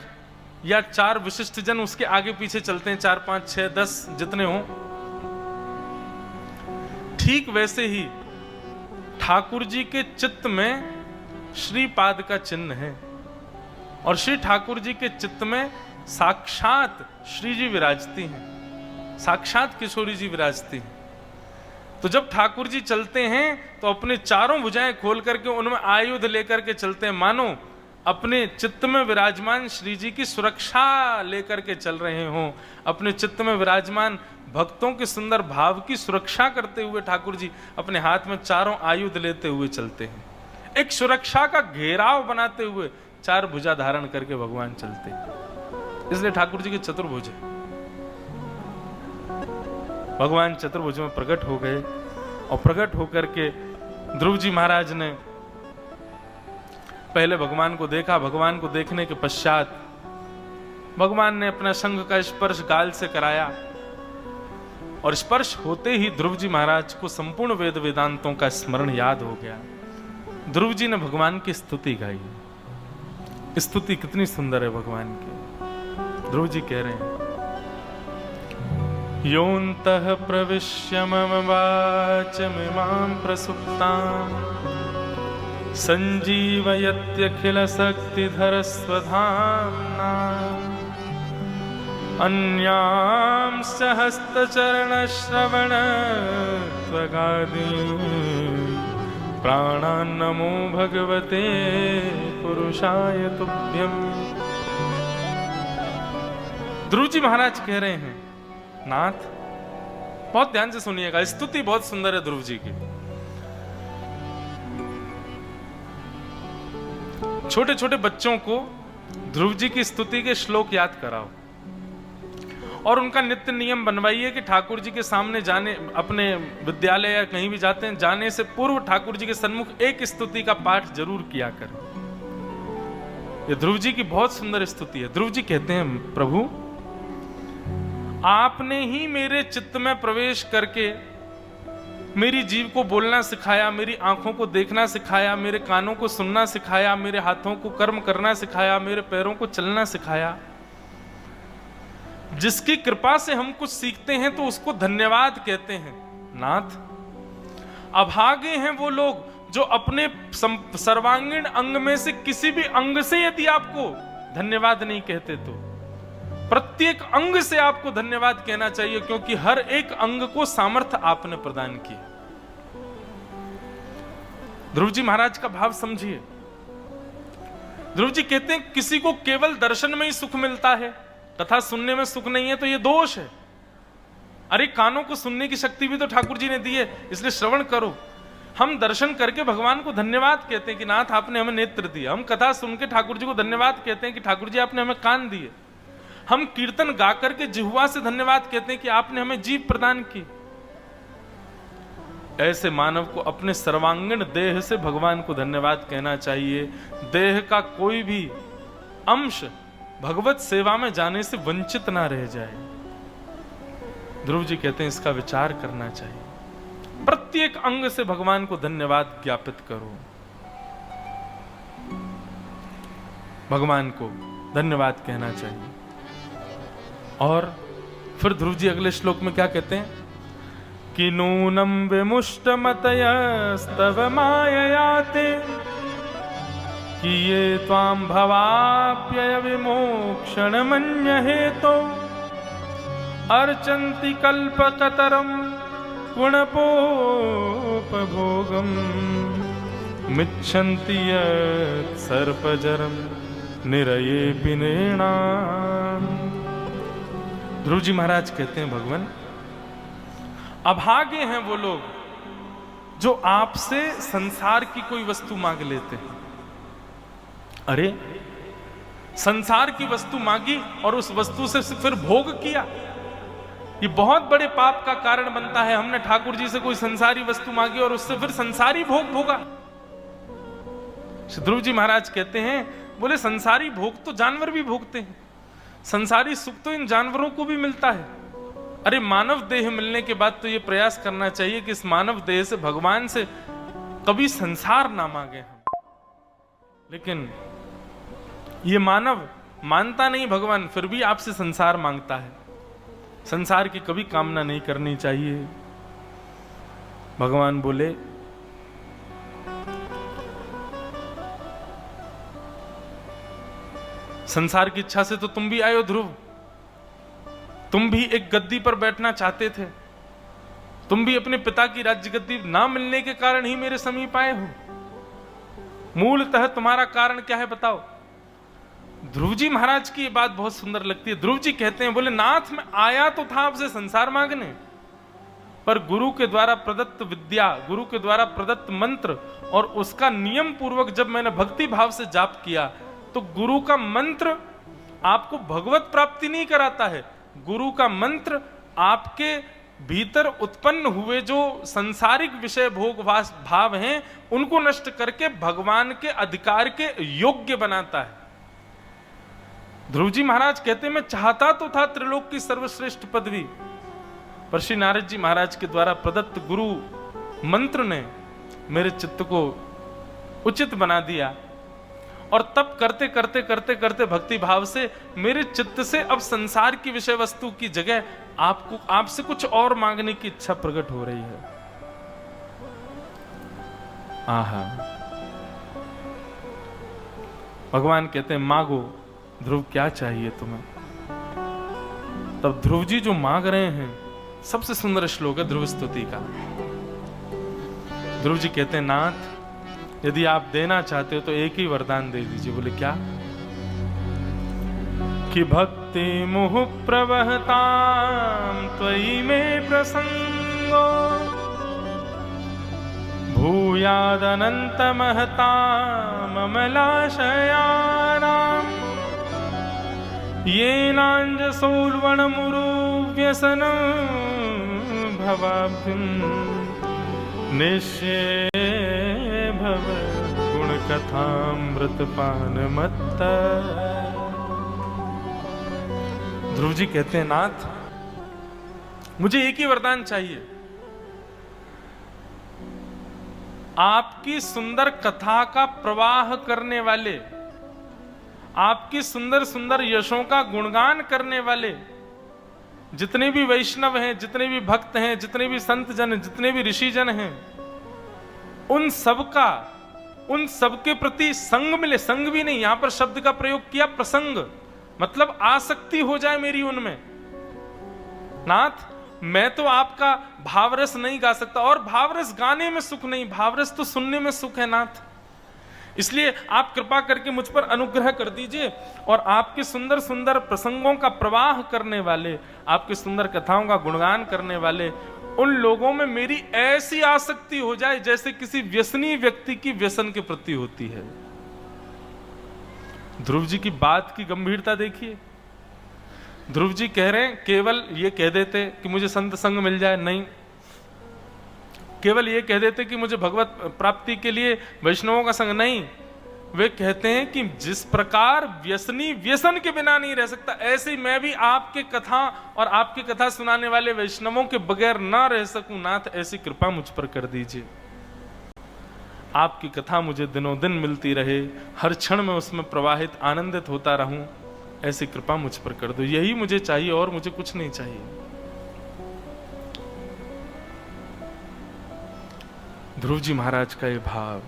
या 4 विशिष्ट जन उसके आगे पीछे चलते हैं, 4 5 6 10 जितने हों। ठीक वैसे ही ठाकुर जी के चित्त में श्रीपाद का चिन्ह है और श्री ठाकुर जी के चित्त में साक्षात श्री जी विराजती हैं, साक्षात किशोरी जी विराजती हैं। तो जब ठाकुर जी चलते हैं तो अपने चारों भुजाएं खोल करके उनमें आयुध लेकर के चलते हैं, मानो अपने चित्त में विराजमान श्री जी की सुरक्षा लेकर के चल रहे हों। अपने चित्त में विराजमान भक्तों के सुंदर भाव की सुरक्षा करते हुए ठाकुर जी अपने हाथ में चारों आयुध लेते हुए चलते हैं। एक सुरक्षा का घेराव बनाते हुए 4 भुजा धारण करके भगवान चलते हैं। इसलिए ठाकुर जी के चतुर्भुज है। भगवान चतुर्भुज में प्रकट हो गए और प्रकट होकर के ध्रुव जी महाराज ने पहले भगवान को देखा। भगवान को देखने के पश्चात भगवान ने अपना शंख का स्पर्श गाल से कराया और स्पर्श होते ही ध्रुव जी महाराज को संपूर्ण वेद वेदांतों का स्मरण याद हो गया। ध्रुव जी ने भगवान की स्तुति गाई। स्तुति कितनी सुंदर है भगवान की। ध्रुव जी कह रहे हैं, योऽन्तः प्रविश्य मम वाचमिमां प्रसुप्तां संजीवयत्यखिल शक्तिधर स्वधाम्ना अन्यांश्च हस्तचरणश्रवण त्वगादीन् प्राणान् नमो भगवते पुरुषाय तुभ्यम्। ध्रुव जी महाराज कह रहे हैं, नाथ बहुत ध्यान से सुनिएगा, स्तुति बहुत सुंदर है ध्रुव जी की। छोटे छोटे बच्चों को ध्रुव जी की स्तुति के श्लोक याद कराओ और उनका नित्य नियम बनवाइए कि ठाकुर जी के सामने जाने, अपने विद्यालय या कहीं भी जाते हैं, जाने से पूर्व ठाकुर जी के सन्मुख एक स्तुति का पाठ जरूर किया करें। ये ध्रुव जी की बहुत सुंदर स्तुति है। ध्रुव जी कहते हैं, प्रभु आपने ही मेरे चित्त में प्रवेश करके मेरी जीभ को बोलना सिखाया, मेरी आंखों को देखना सिखाया, मेरे कानों को सुनना सिखाया, मेरे हाथों को कर्म करना सिखाया, मेरे पैरों को चलना सिखाया। जिसकी कृपा से हम कुछ सीखते हैं तो उसको धन्यवाद कहते हैं। नाथ, अभागे हैं वो लोग जो अपने सर्वांगीण अंग में से किसी भी अंग से यदि आपको धन्यवाद नहीं कहते तो प्रत्येक अंग से आपको धन्यवाद कहना चाहिए, क्योंकि हर एक अंग को सामर्थ्य आपने प्रदान की। ध्रुव जी महाराज का भाव समझिए। ध्रुव जी कहते हैं, किसी को केवल दर्शन में ही सुख मिलता है, कथा सुनने में सुख नहीं है, तो ये दोष है। अरे कानों को सुनने की शक्ति भी तो ठाकुर जी ने दी है, इसलिए श्रवण करो। हम दर्शन करके भगवान को धन्यवाद कहते हैं कि नाथ आपने हमें नेत्र दिया। हम कथा सुन के ठाकुर जी को धन्यवाद कहते हैं कि ठाकुर जी आपने हमें कान दिए। हम कीर्तन गा करके जिह्वा से धन्यवाद कहते हैं कि आपने हमें जीभ प्रदान की। ऐसे मानव को अपने सर्वांगीण देह से भगवान को धन्यवाद कहना चाहिए। देह का कोई भी अंश भगवत सेवा में जाने से वंचित ना रह जाए। ध्रुव जी कहते हैं, इसका विचार करना चाहिए। प्रत्येक अंग से भगवान को धन्यवाद ज्ञापित करो, भगवान को धन्यवाद कहना चाहिए। और फिर ध्रुव जी अगले श्लोक में क्या कहते हैं कि नूनम विमुष्टमतयस्तव माययाते कि ये त्वां भवाप्यय विमोक्षण मन्य हेतो अर्चन्ति कल्पकतरम गुणपोपभोगम मिच्छन्ति यत् सर्पजरम निरये पिनेणाम। ध्रुव जी महाराज कहते हैं भगवान, अभागे हैं वो लोग जो आपसे संसार की कोई वस्तु मांग लेते हैं। अरे संसार की वस्तु मांगी और उस वस्तु से फिर भोग किया, ये बहुत बड़े पाप का कारण बनता है। हमने ठाकुर जी से कोई संसारी वस्तु मांगी और उससे फिर संसारी भोग भोगा। ध्रुव जी महाराज कहते हैं, बोले संसारी भोग तो जानवर भी भोगते हैं, संसारी सुख तो इन जानवरों को भी मिलता है। अरे मानव देह मिलने के बाद तो ये प्रयास करना चाहिए कि इस मानव देह से भगवान से कभी संसार ना मांगे हम। लेकिन ये मानव मानता नहीं भगवान, फिर भी आपसे संसार मांगता है। संसार की कभी कामना नहीं करनी चाहिए। भगवान बोले, संसार की इच्छा से तो तुम भी आए हो ध्रुव, तुम भी एक गद्दी पर बैठना चाहते थे, तुम भी अपने पिता की राज्य गद्दी ना मिलने के कारण ही मेरे समीप आए हो। मूलतः तुम्हारा कारण क्या है बताओ। ध्रुव जी महाराज की ये बात बहुत सुंदर लगती है। ध्रुव जी कहते हैं, बोले नाथ मैं आया तो था आपसे संसार मांगने, पर गुरु के द्वारा प्रदत्त विद्या, गुरु के द्वारा प्रदत्त मंत्र और उसका नियम पूर्वक जब मैंने भक्ति भाव से जाप किया तो गुरु का मंत्र आपको भगवत प्राप्ति नहीं कराता है। गुरु का मंत्र आपके भीतर उत्पन्न हुए जो सांसारिक विषय भोग भाव हैं उनको नष्ट करके भगवान के अधिकार के योग्य बनाता है। ध्रुव जी महाराज कहते हैं, मैं चाहता तो था त्रिलोक की सर्वश्रेष्ठ पदवी, पर श्री नारद जी महाराज के द्वारा प्रदत्त गुरु मंत्र ने मेरे चित्त को उचित बना दिया और तब करते करते करते करते भक्ति भाव से मेरे चित्त से अब संसार की विषय वस्तु की जगह आपसे कुछ और मांगने की इच्छा प्रकट हो रही है। आहा, भगवान कहते हैं मांगो ध्रुव, क्या चाहिए तुम्हें। तब ध्रुव जी जो मांग रहे हैं, सबसे सुंदर श्लोक है ध्रुव स्तुति का। ध्रुव जी कहते हैं, नाथ यदि आप देना चाहते हो तो एक ही वरदान दे दीजिए। बोले क्या? कि भक्ति मुह प्रवहताम त्वयि में प्रसंगो भूयादनंत महताम अमलाशयानाम येनांजसोर्वणमुरुव्यसनं भवाब्धिं निश्चये भव गुणकथामृतपानमत्त। ध्रुव जी कहते हैं, नाथ मुझे एक ही वरदान चाहिए, आपकी सुंदर कथा का प्रवाह करने वाले, आपकी सुंदर सुंदर यशों का गुणगान करने वाले जितने भी वैष्णव हैं, जितने भी भक्त हैं, जितने भी संत जन, जितने भी ऋषि जन हैं, उन सबके प्रति संग मिले। संग भी नहीं, यहां पर शब्द का प्रयोग किया प्रसंग, मतलब आसक्ति हो जाए मेरी उनमें। नाथ मैं तो आपका भावरस नहीं गा सकता, और भावरस गाने में सुख नहीं, भावरस तो सुनने में सुख है नाथ। इसलिए आप कृपा करके मुझ पर अनुग्रह कर दीजिए और आपके सुंदर सुंदर प्रसंगों का प्रवाह करने वाले, आपके सुंदर कथाओं का गुणगान करने वाले उन लोगों में मेरी ऐसी आसक्ति हो जाए जैसे किसी व्यसनी व्यक्ति की व्यसन के प्रति होती है। ध्रुव जी की बात की गंभीरता देखिए। ध्रुव जी कह रहे हैं केवल ये कह देते कि मुझे संत संग मिल जाए, नहीं, केवल ये कह देते कि मुझे भगवत प्राप्ति के लिए वैष्णवों का संग, नहीं, वे कहते हैं कि जिस प्रकार व्यसनी व्यसन के बिना नहीं रह सकता, ऐसे ही मैं भी आपके कथा और आपकी कथा सुनाने वाले वैष्णवों के बगैर ना रह सकूं। नाथ ऐसी कृपा मुझ पर कर दीजिए, आपकी कथा मुझे दिनों दिन मिलती रहे, हर क्षण में उसमें प्रवाहित आनंदित होता रहूं, ऐसी कृपा मुझ पर कर दो। यही मुझे चाहिए और मुझे कुछ नहीं चाहिए। ध्रुव जी महाराज का ये भाव,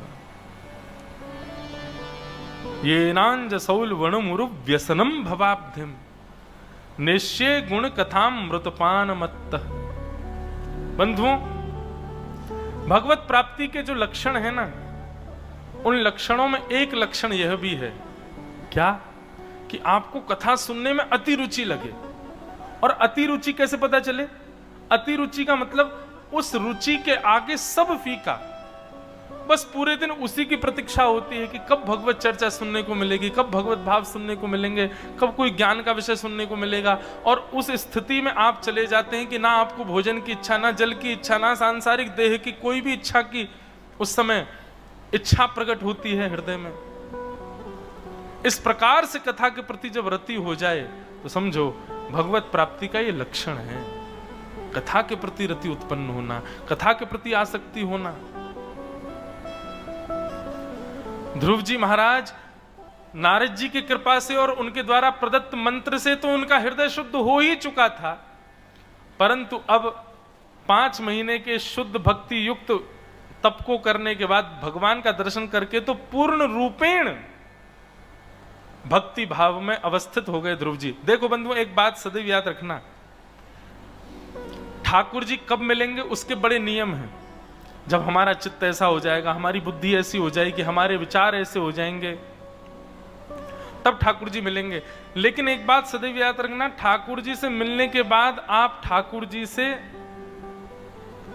ये नांज सौल वणुमुरु व्यसनम भवाब्धिम निश्चय गुण कथाम मृतपान मत्त। बंधुओं, भगवत प्राप्ति के जो लक्षण है ना, उन लक्षणों में एक लक्षण यह भी है, क्या? कि आपको कथा सुनने में अति रुचि लगे। और अति रुचि कैसे पता चले? अति रुचि का मतलब उस रुचि के आगे सब फीका, बस पूरे दिन उसी की प्रतीक्षा होती है कि कब भगवत चर्चा सुनने को मिलेगी, कब भगवत भाव सुनने को मिलेंगे, कब कोई ज्ञान का विषय सुनने को मिलेगा। और उस स्थिति में आप चले जाते हैं कि ना आपको भोजन की इच्छा, ना जल की इच्छा, ना सांसारिक देह की कोई भी इच्छा की उस समय इच्छा प्रकट होती है हृदय में। इस प्रकार से कथा के प्रति जब रति हो जाए तो समझो भगवत प्राप्ति का ये लक्षण है। कथा के प्रति रति उत्पन्न होना, कथा के प्रति आसक्ति होना। ध्रुव जी महाराज नारद जी की कृपा से और उनके द्वारा प्रदत्त मंत्र से तो उनका हृदय शुद्ध हो ही चुका था, परंतु अब 5 महीने के शुद्ध भक्ति युक्त तप को करने के बाद भगवान का दर्शन करके तो पूर्ण रूपेण भक्ति भाव में अवस्थित हो गए ध्रुव जी। देखो बंधुओं, एक बात सदैव याद रखना, ठाकुर जी कब मिलेंगे उसके बड़े नियम हैं। जब हमारा चित्त ऐसा हो जाएगा, हमारी बुद्धि ऐसी हो जाएगी, हमारे विचार ऐसे हो जाएंगे, तब ठाकुर जी मिलेंगे। लेकिन एक बात सदैव याद रखना, ठाकुर जी से मिलने के बाद आप ठाकुर जी से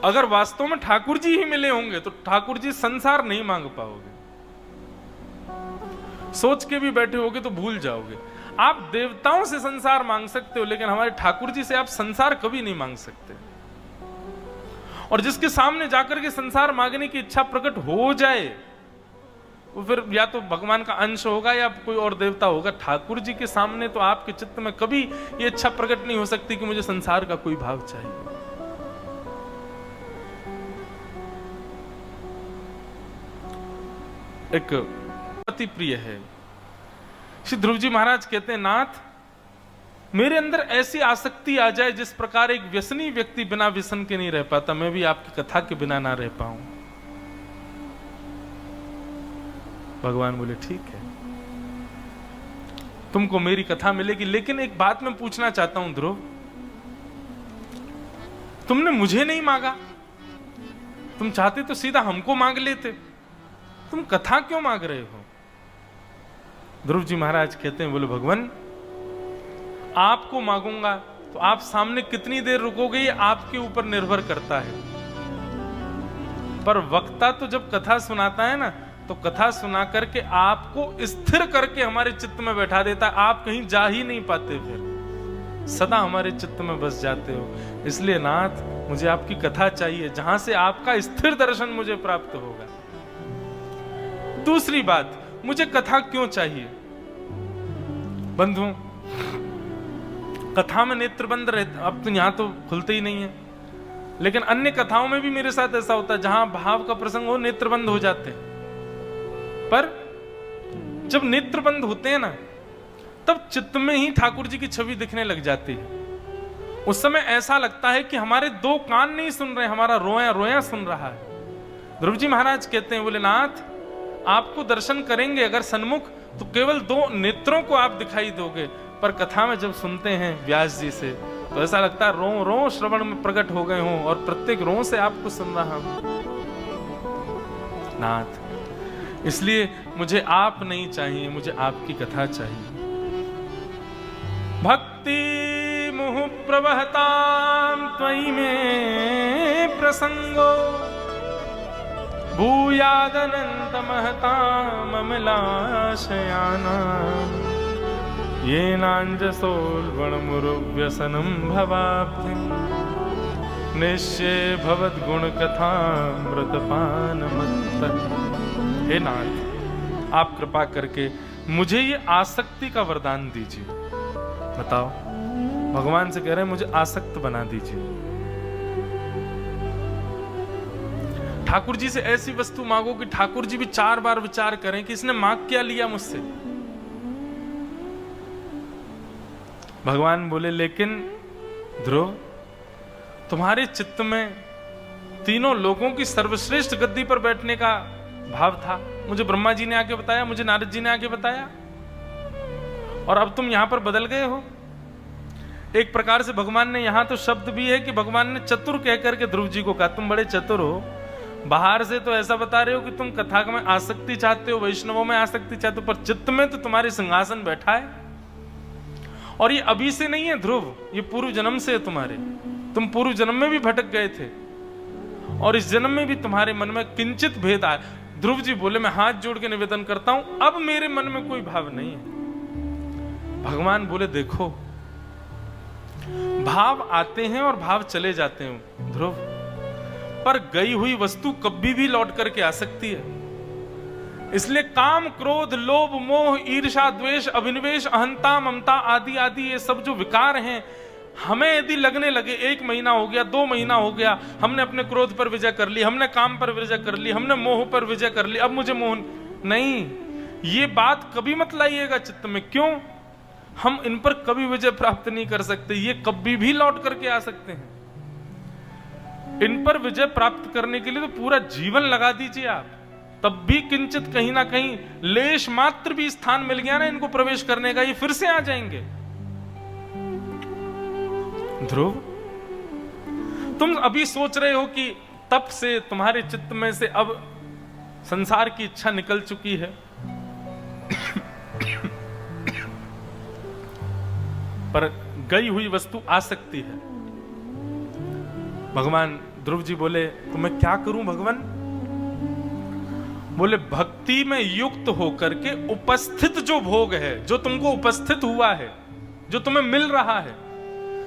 अगर वास्तव में ठाकुर जी ही मिले होंगे तो ठाकुर जी संसार नहीं मांग पाओगे। सोच के भी बैठे होगे तो भूल जाओगे। आप देवताओं से संसार मांग सकते हो, लेकिन हमारे ठाकुर जी से आप संसार कभी नहीं मांग सकते। और जिसके सामने जाकर के संसार मांगने की इच्छा प्रकट हो जाए वो फिर या तो भगवान का अंश होगा या कोई और देवता होगा। ठाकुर जी के सामने तो आपके चित्त में कभी ये इच्छा प्रकट नहीं हो सकती कि मुझे संसार का कोई भाव चाहिए। एक अति प्रिय है, श्री ध्रुव जी महाराज कहते हैं, नाथ मेरे अंदर ऐसी आसक्ति आ जाए जिस प्रकार एक व्यसनी व्यक्ति बिना व्यसन के नहीं रह पाता, मैं भी आपकी कथा के बिना ना रह पाऊं। भगवान बोले ठीक है, तुमको मेरी कथा मिलेगी, लेकिन एक बात मैं पूछना चाहता हूं ध्रुव, तुमने मुझे नहीं मांगा, तुम चाहते तो सीधा हमको मांग लेते, तुम कथा क्यों मांग रहे हो? ध्रुव जी महाराज कहते हैं, बोले भगवान आपको मांगूंगा तो आप सामने कितनी देर रुकोगे ये आपके ऊपर निर्भर करता है। पर वक्ता तो जब कथा सुनाता है ना, तो कथा सुना करके आपको स्थिर करके हमारे चित्त में बैठा देता है। आप कहीं जा ही नहीं पाते, फिर सदा हमारे चित्त में बस जाते हो। इसलिए नाथ मुझे आपकी कथा चाहिए, जहां से आपका स्थिर दर्शन मुझे प्राप्त होगा। दूसरी बात, मुझे कथा क्यों चाहिए? बंधुओं, कथा में नेत्र बंद रहते, अब तो यहां तो खुलते ही नहीं है, लेकिन अन्य कथाओं में भी मेरे साथ ऐसा होता है, जहां भाव का प्रसंग हो नेत्र बंद हो जाते हैं। पर जब नेत्र बंद होते हैं ना, तब चित्त में ही ठाकुर जी की छवि दिखने लग जाती है। उस समय ऐसा लगता है कि हमारे 2 कान नहीं सुन रहे, हमारा रोया रोया सुन रहा है। ध्रुव जी महाराज कहते हैं, बोले नाथ आपको दर्शन करेंगे अगर सन्मुख तो केवल 2 नेत्रों को आप दिखाई दोगे, पर कथा में जब सुनते हैं व्यास जी से तो ऐसा लगता है रो रो श्रवण में प्रकट हो गए हों और प्रत्येक रो से आपको सुन रहा हूं। नाथ इसलिए मुझे आप नहीं चाहिए, मुझे आपकी कथा चाहिए। भक्ति मुहु प्रवहतां त्वयि में प्रसंगो भूयादनंत महतां अमलाशयानां येनाञ्जसोल्बणमुरुव्यसनं भवाब्धिं निश्चय भवद्गुणकथामृतपानमत्तः। हे नाथ आप कृपा करके मुझे ये आसक्ति का वरदान दीजिए। बताओ, भगवान से कह रहे हैं मुझे आसक्त बना दीजिए। ठाकुर जी से ऐसी वस्तु मांगो कि ठाकुर जी भी 4 बार विचार करें कि इसने मांग क्या लिया मुझसे। भगवान बोले लेकिन ध्रुव तुम्हारे चित्त में तीनों लोगों की सर्वश्रेष्ठ गद्दी पर बैठने का भाव था। मुझे ब्रह्मा जी ने आके बताया, मुझे नारद जी ने आके बताया, और अब तुम यहां पर बदल गए हो। एक प्रकार से भगवान ने, यहां तो शब्द भी है कि भगवान ने चतुर कह करके ध्रुव जी को कहा, तुम बड़े चतुर हो। बाहर से तो ऐसा बता रहे हो कि तुम कथा में आसक्ति चाहते हो, वैष्णवों में आसक्ति चाहते हो, पर चित्त में तो तुम्हारे सिंहासन बैठा है। और ये अभी से नहीं है ध्रुव, ये पूर्व जन्म से है तुम्हारे। तुम पूर्व जन्म में भी भटक गए थे और इस जन्म में भी तुम्हारे मन में किंचित भेद आया। ध्रुव जी बोले, मैं हाथ जोड़ के निवेदन करता हूं, अब मेरे मन में कोई भाव नहीं है। भगवान बोले, देखो भाव आते हैं और भाव चले जाते हैं ध्रुव, पर गई हुई वस्तु कभी भी लौट करके आ सकती है। इसलिए काम, क्रोध, लोभ, मोह, ईर्ष्या, द्वेष, अभिनिवेश, अहंता, ममता आदि आदि ये सब जो विकार हैं, हमें यदि लगने लगे 1 महीना हो गया, 2 महीना हो गया, हमने अपने क्रोध पर विजय कर ली, हमने काम पर विजय कर ली, हमने मोह पर विजय कर ली, अब मुझे मोह नहीं, ये बात कभी मत लाइएगा चित्त में। क्यों? हम इन पर कभी विजय प्राप्त नहीं कर सकते, ये कभी भी लौट करके आ सकते हैं। इन पर विजय प्राप्त करने के लिए तो पूरा जीवन लगा दीजिए आप, तब भी किंचित कहीं ना कहीं लेश मात्र भी स्थान मिल गया ना इनको प्रवेश करने का, ये फिर से आ जाएंगे। ध्रुव, तुम अभी सोच रहे हो कि तब से तुम्हारे चित्त में से अब संसार की इच्छा निकल चुकी है, पर गई हुई वस्तु आ सकती है। भगवान ध्रुव जी बोले, तो मैं क्या करूं भगवान? बोले, भक्ति में युक्त होकर के उपस्थित जो भोग है, जो तुमको उपस्थित हुआ है, जो तुम्हें मिल रहा है,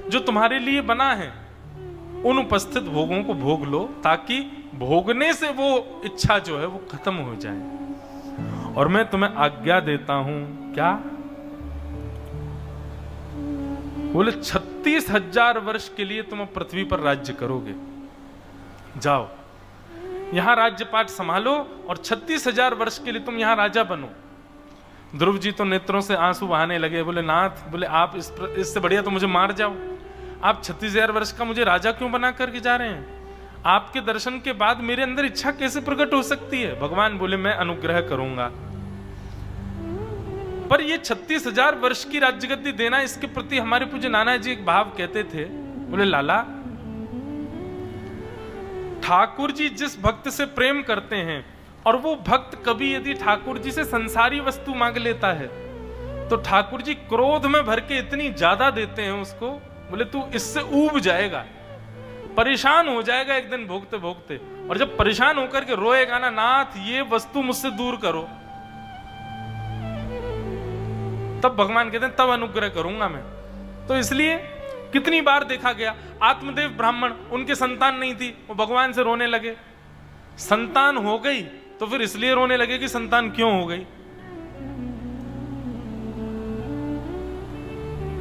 जो तुम्हारे लिए बना है, उन उपस्थित भोगों को भोग लो, ताकि भोगने से वो इच्छा जो है वो खत्म हो जाए। और मैं तुम्हें आज्ञा देता हूं, क्या? बोले, 36,000 वर्ष के लिए तुम पृथ्वी पर राज्य करोगे। जाओ यहां राज्य पाठ संभालो और 36,000 वर्ष के लिए तुम यहां राजा बनो। ध्रुव जी तो नेत्रों से आंसू बहाने लगे। बोले, नाथ, बोले आप इससे बढ़िया तो मुझे मार जाओ। आप 36,000 वर्ष का मुझे राजा क्यों बना करके जा रहे हैं? आपके दर्शन के बाद मेरे अंदर इच्छा कैसे प्रकट हो सकती है? भगवान बोले, मैं अनुग्रह करूंगा, पर ये 36,000 वर्ष की राज्यगद्दी देना, इसके प्रति हमारे पूज्य नाना जी एक भाव कहते थे। बोले, लाला, ठाकुर जी जिस भक्त से प्रेम करते हैं और वो भक्त कभी यदि ठाकुर जी से संसारी वस्तु मांग लेता है तो ठाकुर जी क्रोध में भर के इतनी ज्यादा देते हैं उसको, बोले तू इससे ऊब जाएगा, परेशान हो जाएगा एक दिन भोगते भोगते, और जब परेशान होकर के रोएगा ना, नाथ ये वस्तु मुझसे दूर करो, तब भगवान कहते हैं तब अनुग्रह करूंगा मैं। तो इसलिए कितनी बार देखा गया, आत्मदेव ब्राह्मण, उनके संतान नहीं थी, वो भगवान से रोने लगे। संतान हो गई तो फिर इसलिए रोने लगे कि संतान क्यों हो गई।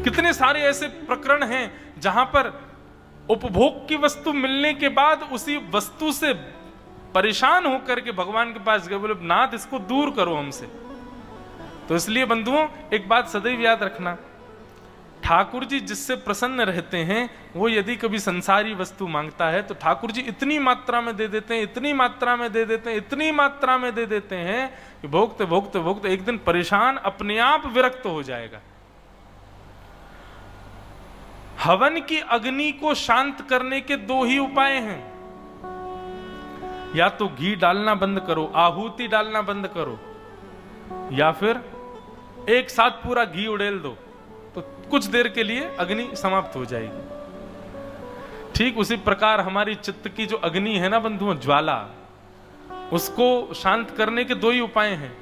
कितने सारे ऐसे प्रकरण हैं जहां पर उपभोग की वस्तु मिलने के बाद उसी वस्तु से परेशान होकर के भगवान के पास गए, बोले नाथ इसको दूर करो हमसे। तो इसलिए बंधुओं, एक बात सदैव याद रखना, ठाकुर जी जिससे प्रसन्न रहते हैं वो यदि कभी संसारी वस्तु मांगता है तो ठाकुर जी इतनी मात्रा में दे देते हैं, इतनी मात्रा में दे देते हैं, इतनी मात्रा में दे देते हैं कि भोगते भोगते भोगते एक दिन परेशान अपने आप विरक्त हो जाएगा। हवन की अग्नि को शांत करने के 2 ही उपाय हैं, या तो घी डालना बंद करो, आहुति डालना बंद करो, या फिर एक साथ पूरा घी उड़ेल दो, तो कुछ देर के लिए अग्नि समाप्त हो जाएगी। ठीक उसी प्रकार हमारी चित्त की जो अग्नि है ना बंधुओं, ज्वाला, उसको शांत करने के 2 ही उपाय हैं,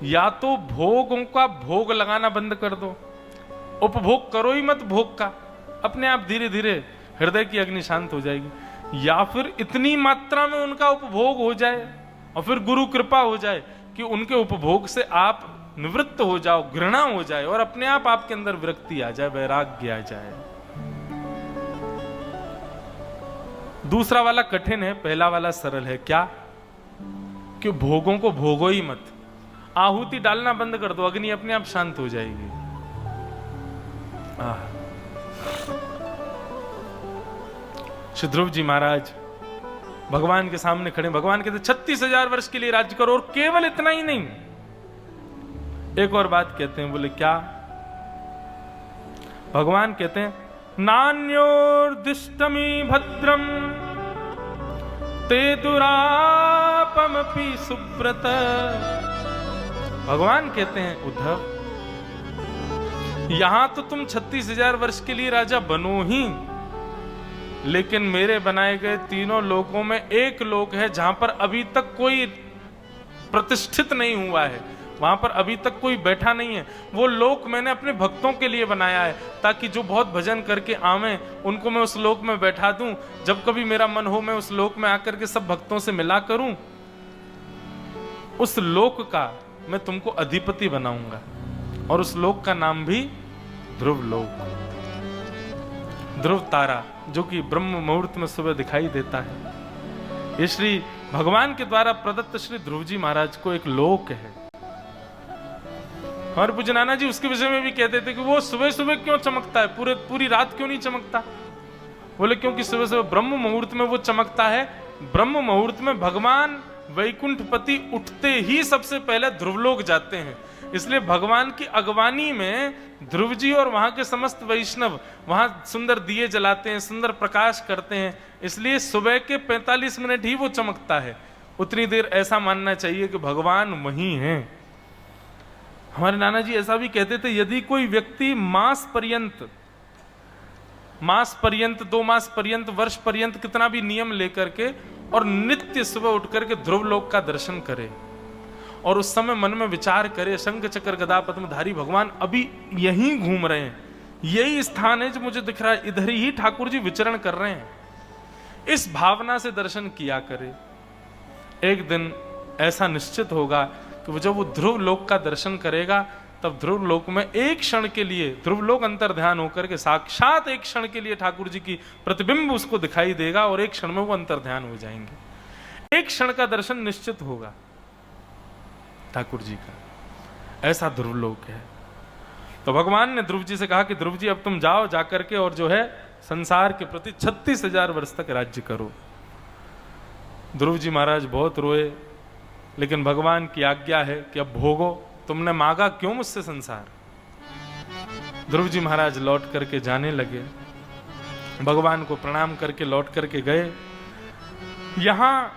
या तो भोगों का भोग लगाना बंद कर दो, उपभोग करो ही मत भोग का, अपने आप धीरे धीरे हृदय की अग्नि शांत हो जाएगी, या फिर इतनी मात्रा में उनका उपभोग हो जाए और फिर गुरु कृपा हो जाए कि उनके उपभोग से आप निवृत्त हो जाओ, घृणा हो जाए और अपने आप आपके अंदर विरक्ति आ जाए, वैराग्य आ जाए। दूसरा वाला कठिन है, पहला वाला सरल है। क्या? कि भोगों को भोगो ही मत, आहुति डालना बंद कर दो, अग्नि अपने आप शांत हो जाएगी। श्री ध्रुव जी महाराज भगवान के सामने खड़े, भगवान कहते 36,000 वर्ष के लिए राज्य करो, और केवल इतना ही नहीं, एक और बात कहते हैं। बोले क्या? भगवान कहते हैं, नान्योर्दिष्टमी भद्रम ते दुरापमपि सुब्रत। भगवान कहते हैं, उद्धव यहां तो तुम 36,000 वर्ष के लिए राजा बनो ही, लेकिन मेरे बनाए गए तीनों लोकों में एक लोक है जहां पर अभी तक कोई प्रतिष्ठित नहीं हुआ है, वहां पर अभी तक कोई बैठा नहीं है। वो लोक मैंने अपने भक्तों के लिए बनाया है, ताकि जो बहुत भजन करके आवे उनको मैं उस लोक में बैठा दूं। जब कभी मेरा मन हो मैं उस लोक में आकर के सब भक्तों से मिला करूं। उस लोक का मैं तुमको अधिपति बनाऊंगा, और उस लोक का नाम भी ध्रुव लोक, ध्रुव तारा, जो कि ब्रह्म मुहूर्त में सुबह दिखाई देता है। ये श्री भगवान के द्वारा प्रदत्त श्री ध्रुव जी महाराज को एक लोक है। हमारे पूज्य नाना जी उसके विषय में भी कहते थे कि वो सुबह सुबह क्यों चमकता है, पूरी रात क्यों नहीं चमकता? बोले क्योंकि सुबह सुबह ब्रह्म मुहूर्त में वो चमकता है। ब्रह्म मुहूर्त में भगवान वैकुंठपति उठते ही सबसे पहले ध्रुवलोक जाते हैं, इसलिए भगवान की अगवानी में ध्रुव जी और वहां के समस्त वैष्णव वहां सुंदर दिए जलाते हैं, सुंदर प्रकाश करते हैं, इसलिए सुबह के 45 मिनट ही वो चमकता है। उतनी देर ऐसा मानना चाहिए कि भगवान वहीं हैं। हमारे नाना जी ऐसा भी कहते थे, यदि कोई व्यक्ति मास पर्यंत 2 मास पर्यंत, वर्ष पर्यंत कितना भी नियम लेकर के और नित्य सुबह उठ करके ध्रुव लोक का दर्शन करे और उस समय मन में विचार करे, शंख चक्र गदा पद्मधारी भगवान अभी यहीं घूम रहे हैं, यही स्थान है जो मुझे दिख रहा है, इधर ही ठाकुर जी विचरण कर रहे हैं, इस भावना से दर्शन किया करे। एक दिन ऐसा निश्चित होगा कि जब वो ध्रुव लोक का दर्शन करेगा, तब ध्रुव लोक में एक क्षण के लिए ध्रुव लोक अंतर ध्यान होकर के साक्षात एक क्षण के लिए ठाकुर जी की प्रतिबिंब उसको दिखाई देगा और एक क्षण में वो अंतर ध्यान हो जाएंगे। एक क्षण का दर्शन निश्चित होगा ठाकुर जी का, ऐसा ध्रुव लोक है। तो भगवान ने ध्रुव जी से कहा कि ध्रुव जी अब तुम जाओ, जाकर के और जो है संसार के प्रति 36,000 वर्ष तक राज्य करो। ध्रुव जी महाराज बहुत रोए, लेकिन भगवान की आज्ञा है कि अब भोगो, तुमने मांगा क्यों मुझसे संसार। ध्रुव जी महाराज लौट करके जाने लगे, भगवान को प्रणाम करके लौट करके गए। यहां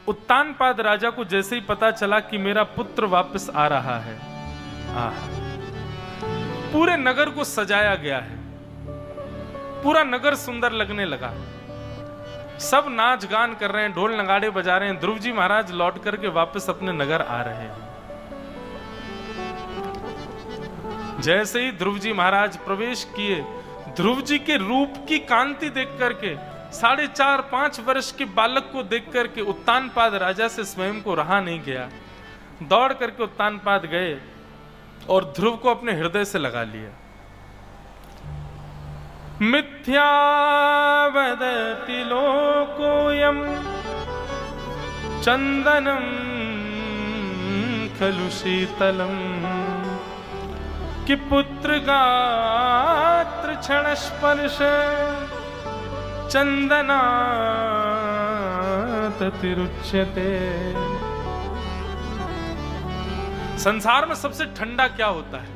उत्तानपाद राजा को जैसे ही पता चला कि मेरा पुत्र वापस आ रहा है, पूरे नगर को सजाया गया है, पूरा नगर सुंदर लगने लगा, सब नाच गान कर रहे हैं, ढोल नगाड़े बजा रहे हैं। ध्रुव जी महाराज लौट करके वापस अपने नगर आ रहे हैं। जैसे ही ध्रुव जी महाराज प्रवेश किए, ध्रुव जी के रूप की कांति देख करके 4.5-5 वर्ष के बालक को देख करके उत्तानपाद राजा से स्वयं को रहा नहीं गया, दौड़ करके उत्तानपाद गए और ध्रुव को अपने हृदय से लगा लिया। मिथ्या वदति लोकोऽयं चंदनम खलु शीतलम कि पुत्र गात्र क्षण स्पर्श चंदनात् तिरुच्यते। संसार में सबसे ठंडा क्या होता है?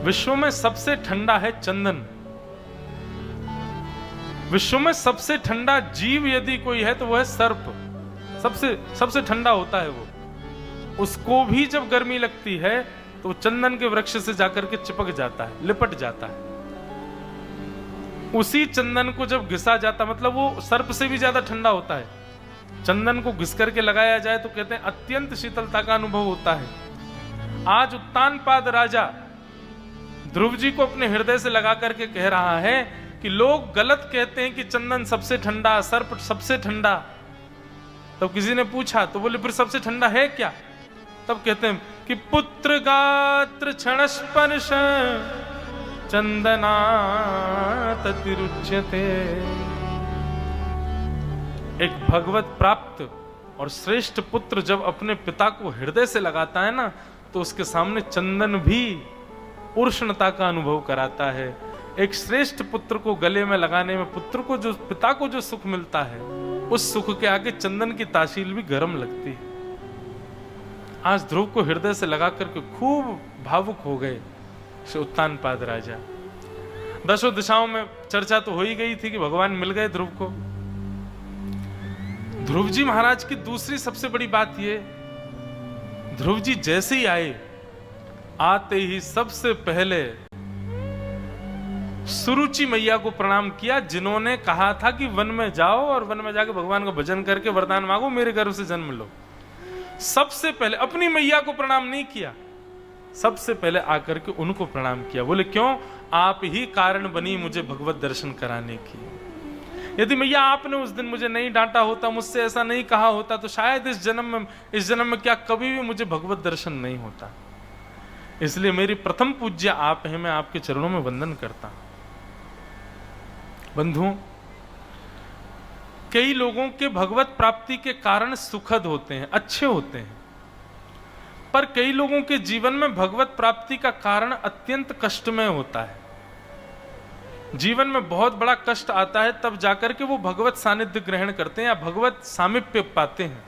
विश्व में सबसे ठंडा है चंदन। विश्व में सबसे ठंडा जीव यदि कोई है तो वो है सर्प। सबसे ठंडा होता है वो। उसको भी जब गर्मी लगती है तो चंदन के वृक्ष से जाकर के चिपक जाता है, लिपट जाता है। उसी चंदन को जब घिसा जाता, मतलब वो सर्प से भी ज्यादा ठंडा होता है। चंदन को घिस करके लगाया जाए तो कहते हैं अत्यंत शीतलता का अनुभव होता है। आज उत्तानपाद राजा ध्रुव जी को अपने हृदय से लगा करके कह रहा है कि लोग गलत कहते हैं कि चंदन सबसे ठंडा, सर्प सबसे ठंडा। तब किसी ने पूछा तो बोले फिर सबसे ठंडा है क्या? तब कहते हैं कि पुत्र गात्र क्षण स्पर्श चंदनात् तिरुच्यते। एक भगवत प्राप्त और श्रेष्ठ पुत्र जब अपने पिता को हृदय से लगाता है ना, तो उसके सामने चंदन भी उष्णता का अनुभव कराता है। एक श्रेष्ठ पुत्र को गले में लगाने में पिता को जो सुख मिलता है, उस सुख के आगे चंदन की तासील भी गर्म लगती है। आज ध्रुव को हृदय से लगा करके खूब भावुक हो गए श्री उत्तानपाद राजा। दशों दिशाओं में चर्चा तो हो ही गई थी कि भगवान मिल गए ध्रुव को। ध्रुव जी महाराज की दूसरी सबसे बड़ी बात यह, ध्रुव जी जैसे ही आए आते ही सबसे पहले सुरुचि मैया को प्रणाम किया, जिन्होंने कहा था कि वन में जाओ और वन में जाके भगवान का भजन करके वरदान मांगो, मेरे गर्भ से जन्म लो। सबसे पहले अपनी मैया को प्रणाम नहीं किया, सबसे पहले आकर के उनको प्रणाम किया। बोले क्यों? आप ही कारण बनी मुझे भगवत दर्शन कराने की। यदि मैया आपने उस दिन मुझे नहीं डांटा होता, मुझसे ऐसा नहीं कहा होता, तो शायद इस जन्म में क्या कभी भी मुझे भगवत दर्शन नहीं होता। इसलिए मेरी प्रथम पूज्य आप हैं, मैं आपके चरणों में वंदन करता हूं। बंधुओं, कई लोगों के भगवत प्राप्ति के कारण सुखद होते हैं, अच्छे होते हैं, पर कई लोगों के जीवन में भगवत प्राप्ति का कारण अत्यंत कष्टमय होता है। जीवन में बहुत बड़ा कष्ट आता है तब जाकर के वो भगवत सानिध्य ग्रहण करते हैं या भगवत सामीप्य पाते हैं।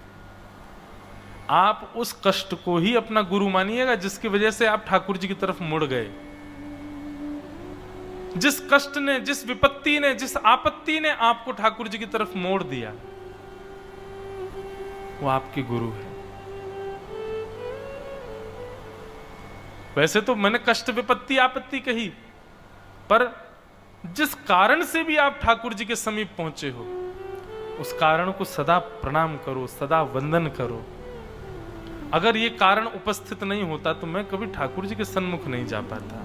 आप उस कष्ट को ही अपना गुरु मानिएगा जिसकी वजह से आप ठाकुर जी की तरफ मुड़ गए। जिस कष्ट ने, जिस विपत्ति ने, जिस आपत्ति ने आपको ठाकुर जी की तरफ मोड़ दिया, वो आपके गुरु है। वैसे तो मैंने कष्ट, विपत्ति, आपत्ति कही, पर जिस कारण से भी आप ठाकुर जी के समीप पहुंचे हो, उस कारण को सदा प्रणाम करो, सदा वंदन करो। अगर ये कारण उपस्थित नहीं होता तो मैं कभी ठाकुर जी के सन्मुख नहीं जा पाता,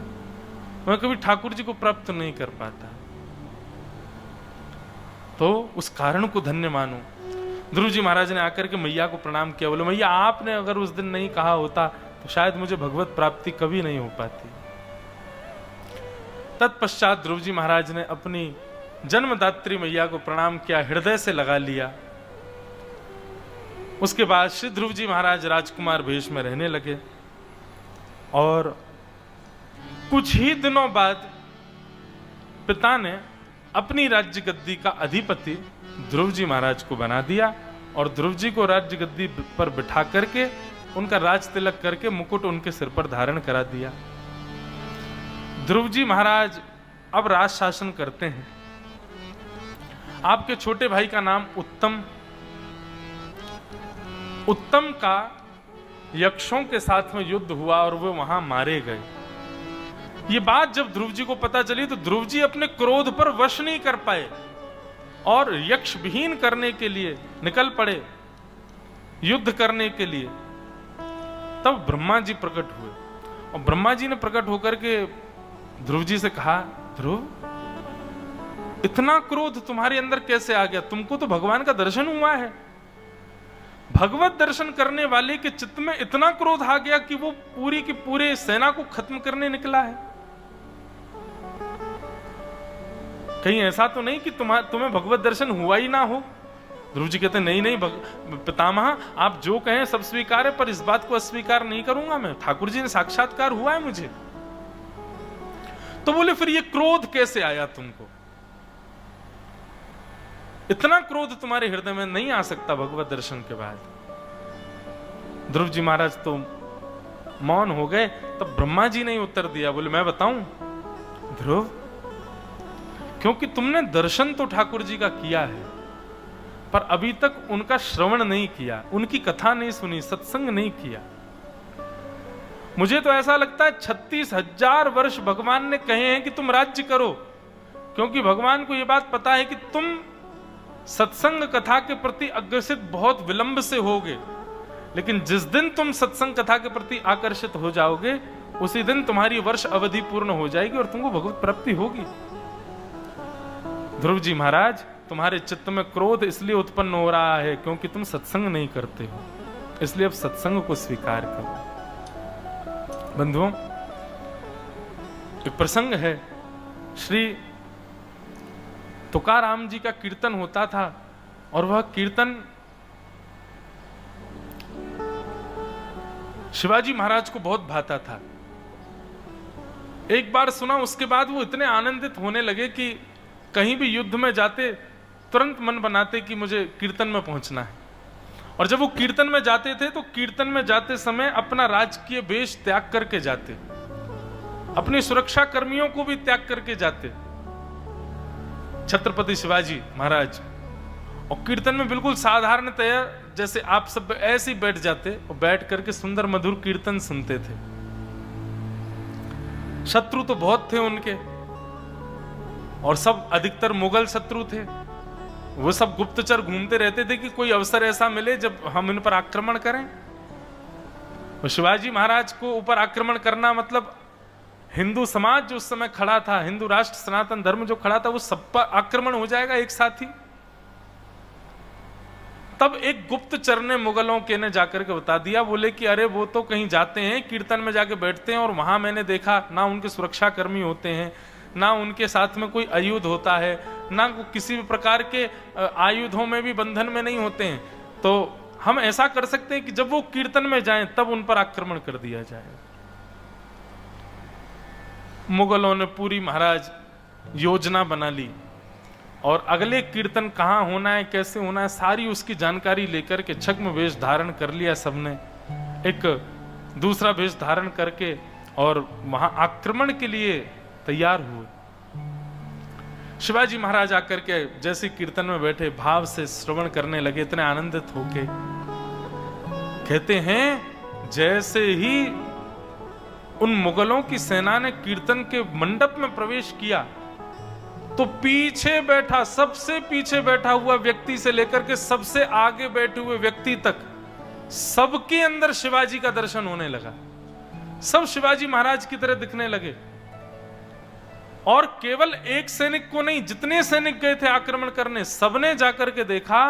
मैं कभी ठाकुर जी को प्राप्त नहीं कर पाता। तो उस कारण को धन्य मानो। ध्रुव जी महाराज ने आकर के मैया को प्रणाम किया। बोले मैया आपने अगर उस दिन नहीं कहा होता तो शायद मुझे भगवत प्राप्ति कभी नहीं हो पाती। तत्पश्चात ध्रुव जी महाराज ने अपनी जन्मदात्री मैया को प्रणाम किया, हृदय से लगा लिया। उसके बाद श्री ध्रुव जी महाराज राजकुमार वेश में रहने लगे और कुछ ही दिनों बाद पिता ने अपनी राज्य गद्दी का अधिपति ध्रुव जी महाराज को बना दिया और ध्रुव जी को राज्य गद्दी पर बिठा करके उनका राज तिलक करके मुकुट उनके सिर पर धारण करा दिया। ध्रुव जी महाराज अब राज शासन करते हैं। आपके छोटे भाई का नाम उत्तम। उत्तम का यक्षों के साथ में युद्ध हुआ और वे वहां मारे गए। ये बात जब ध्रुव जी को पता चली तो ध्रुव जी अपने क्रोध पर वश नहीं कर पाए और यक्ष विहीन करने के लिए निकल पड़े, युद्ध करने के लिए। तब ब्रह्मा जी प्रकट हुए और ब्रह्मा जी ने प्रकट होकर के ध्रुव जी से कहा, ध्रुव इतना क्रोध तुम्हारे अंदर कैसे आ गया? तुमको तो भगवान का दर्शन हुआ है। भगवत दर्शन करने वाले के चित्त में इतना क्रोध आ गया कि वो पूरी की पूरे सेना को खत्म करने निकला है। कहीं ऐसा तो नहीं कि तुम्हें भगवत दर्शन हुआ ही ना हो? ध्रुव जी कहते नहीं नहीं पितामह, आप जो कहें सब स्वीकार है, पर इस बात को अस्वीकार नहीं करूंगा मैं। ठाकुर जी ने साक्षात्कार हुआ है मुझे। तो बोले फिर ये क्रोध कैसे आया तुमको? इतना क्रोध तुम्हारे हृदय में नहीं आ सकता भगवत दर्शन के बाद। ध्रुव जी महाराज तो मौन हो गए। तब ब्रह्मा जी ने उत्तर दिया, बोले मैं बताऊं ध्रुव, क्योंकि तुमने दर्शन तो ठाकुर जी का किया है पर अभी तक उनका श्रवण नहीं किया, उनकी कथा नहीं सुनी, सत्संग नहीं किया। मुझे तो ऐसा लगता है 36,000 वर्ष भगवान ने कहे हैं कि तुम राज्य करो, क्योंकि भगवान को यह बात पता है कि तुम सत्संग कथा के प्रति अग्रसित बहुत विलंब से होगे, लेकिन जिस दिन तुम सत्संग कथा के प्रति आकर्षित हो जाओगे उसी दिन तुम्हारी वर्ष अवधि पूर्ण हो जाएगी और तुमको भगवत प्राप्ति होगी। ध्रुव जी महाराज, तुम्हारे चित्त में क्रोध इसलिए उत्पन्न हो रहा है क्योंकि तुम सत्संग नहीं करते हो, इसलिए अब सत्संग को स्वीकार करो। बंधुओं, एक प्रसंग है, श्री तुकाराम जी का कीर्तन होता था और वह कीर्तन शिवाजी महाराज को बहुत भाता था। एक बार सुना, उसके बाद वो इतने आनंदित होने लगे कि कहीं भी युद्ध में जाते तुरंत मन बनाते कि मुझे कीर्तन में पहुंचना है। और जब वो कीर्तन में जाते थे तो कीर्तन में जाते समय अपना राजकीय वेश त्याग करके जाते, अपने सुरक्षा कर्मियों को भी त्याग करके जाते, छत्रपति शिवाजी महाराज। और कीर्तन में बिल्कुल साधारणतया जैसे आप सब ऐसे ही बैठ जाते और बैठ करके सुंदर मधुर कीर्तन सुनते थे। शत्रु तो बहुत थे उनके, और सब अधिकतर मुगल शत्रु थे। वो सब गुप्तचर घूमते रहते थे कि कोई अवसर ऐसा मिले जब हम इन पर आक्रमण करें। और शिवाजी महाराज को ऊपर आक्रमण करना मतलब हिंदू समाज जो उस समय खड़ा था, हिंदू राष्ट्र सनातन धर्म जो खड़ा था, वो सब पर आक्रमण हो जाएगा एक साथ ही। तब एक गुप्तचर ने मुगलों के ने जाकर के बता दिया, बोले कि अरे वो तो कहीं जाते हैं, कीर्तन में जाके बैठते हैं, और वहां मैंने देखा ना उनके सुरक्षा कर्मी होते हैं, ना उनके साथ में कोई आयुध होता है, ना किसी भी प्रकार के आयुधों में भी बंधन में नहीं होते हैं। तो हम ऐसा कर सकते हैं कि जब वो कीर्तन में जाएं तब उन पर आक्रमण कर दिया जाए। मुगलों ने पूरी महाराज योजना बना ली, और अगले कीर्तन कहाँ होना है, कैसे होना है, सारी उसकी जानकारी लेकर के छद्म वेश धारण कर लिया सबने, एक दूसरा वेश धारण करके, और वहां आक्रमण के लिए तैयार हुए। शिवाजी महाराज आकर के जैसे कीर्तन में बैठे भाव से श्रवण करने लगे, इतने आनंदित होके कहते हैं जैसे ही उन मुगलों की सेना ने कीर्तन के मंडप में प्रवेश किया तो पीछे बैठा, सबसे पीछे बैठा हुआ व्यक्ति से लेकर के सबसे आगे बैठे हुए व्यक्ति तक सबके अंदर शिवाजी का दर्शन होने लगा। सब शिवाजी महाराज की तरह दिखने लगे, और केवल एक सैनिक को नहीं, जितने सैनिक गए थे आक्रमण करने, सबने जाकर के देखा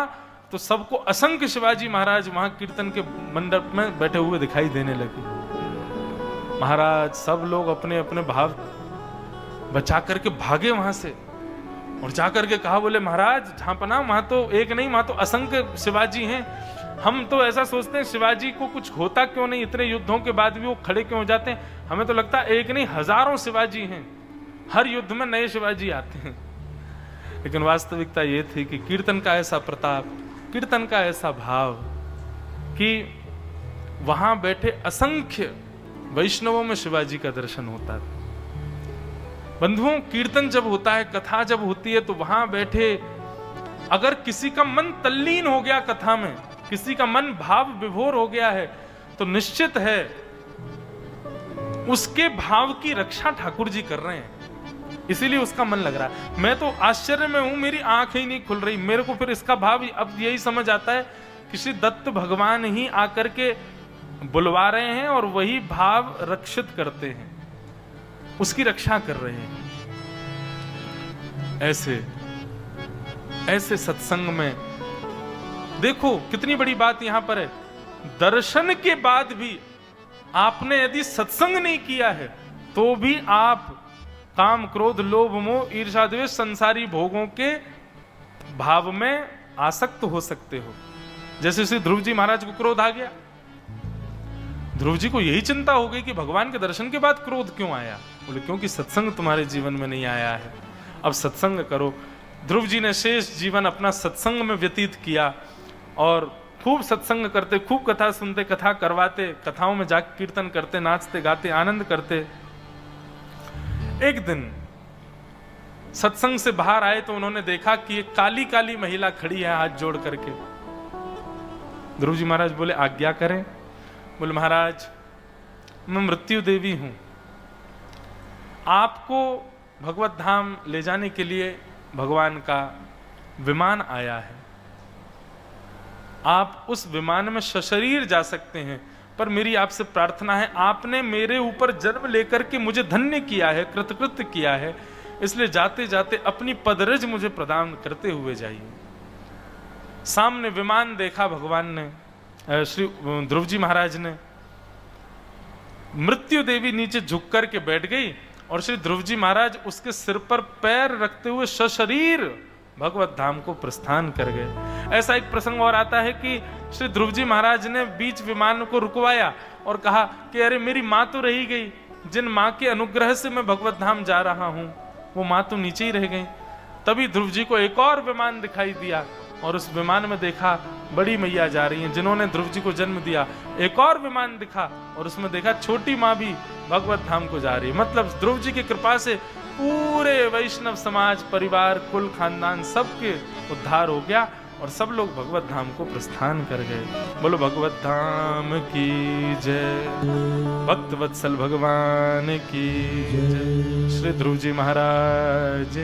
तो सबको असंख्य शिवाजी महाराज वहां कीर्तन के मंडप में बैठे हुए दिखाई देने लगे। महाराज सब लोग अपने अपने भाव बचा करके भागे वहां से, और जाकर के कहा, बोले महाराज झांपना, वहां तो एक नहीं, वहां तो असंख्य शिवाजी हैं। हम तो ऐसा सोचते हैं शिवाजी को कुछ होता क्यों नहीं, इतने युद्धों के बाद भी वो खड़े क्यों हो जाते हैं। हमें तो लगता है एक नहीं हजारों शिवाजी हैं, हर युद्ध में नए शिवाजी आते हैं। लेकिन वास्तविकता ये थी कि कीर्तन का ऐसा प्रताप, कीर्तन का ऐसा भाव कि वहां बैठे असंख्य वैष्णवों में शिवाजी का दर्शन होता था। बंधुओं, कीर्तन जब होता है, कथा जब होती है, तो वहां बैठे अगर किसी का मन तल्लीन हो गया कथा में, किसी का मन भाव विभोर हो गया है, तो निश्चित है उसके भाव की रक्षा ठाकुर जी कर रहे हैं, इसीलिए उसका मन लग रहा है। मैं तो आश्चर्य में हूं, मेरी आंख ही नहीं खुल रही। मेरे को फिर इसका भाव अब यही समझ आता है, किसी दत्त भगवान ही आकर के बुलवा रहे हैं और वही भाव रक्षित करते हैं, उसकी रक्षा कर रहे हैं। ऐसे सत्संग में देखो कितनी बड़ी बात यहां पर है। दर्शन के बाद भी आपने यदि सत्संग नहीं किया है तो भी आप काम क्रोध लोभ मोह ईर्ष्या द्वेष संसारी भोगों के भाव में आसक्त हो सकते हो। जैसे श्री ध्रुव जी महाराज को क्रोध आ गया, ध्रुव जी को यही चिंता हो गई कि भगवान के दर्शन के बाद क्रोध क्यों आया। बोले क्योंकि सत्संग तुम्हारे जीवन में नहीं आया है, अब सत्संग करो। ध्रुव जी ने शेष जीवन अपना सत्संग में व्यतीत किया, और खूब सत्संग करते, खूब कथा सुनते, कथा करवाते, कथाओं में जाकर कीर्तन करते, नाचते गाते, आनंद करते। एक दिन सत्संग से बाहर आए तो उन्होंने देखा कि एक काली काली महिला खड़ी है हाथ जोड़ करके। ध्रुव जी महाराज बोले आज्ञा करें। बोले महाराज मैं मृत्यु देवी हूं, आपको भगवत धाम ले जाने के लिए भगवान का विमान आया है, आप उस विमान में सशरीर जा सकते हैं, पर मेरी आपसे प्रार्थना है, आपने मेरे ऊपर जन्म लेकर के मुझे धन्य किया है, कृतकृत्य किया है, इसलिए जाते जाते अपनी पदरज मुझे प्रदान करते हुए जाइए। सामने विमान देखा भगवान ने, श्री ध्रुव जी महाराज ने। मृत्यु देवी नीचे झुक कर के बैठ गई और श्री ध्रुव जी महाराज उसके सिर पर पैर रखते हुए सशरीर भगवत धाम को प्रस्थान कर गए। ऐसा एक प्रसंग और आता है कि श्री ध्रुव जी महाराज ने बीच विमान को रुकवाया और कहा कि अरे मेरी माँ तो रही गई, जिन माँ के अनुग्रह से मैं भगवत धाम जा रहा हूं वो माँ तो नीचे ही रह गई। तभी ध्रुव जी को एक और विमान दिखाई दिया और उस विमान में देखा बड़ी मैया जा रही हैं जिन्होंने ध्रुव जी को जन्म दिया। एक और विमान दिखा और उसमें देखा छोटी माँ भी भगवत धाम को जा रही है। मतलब ध्रुव जी की कृपा से पूरे वैष्णव समाज, परिवार, कुल, खानदान सबके उद्धार हो गया। और सब लोग भगवत धाम को प्रस्थान कर गए। बोलो भगवत धाम की जय, भक्त वत्सल भगवान की जय, श्री ध्रुव जी महाराज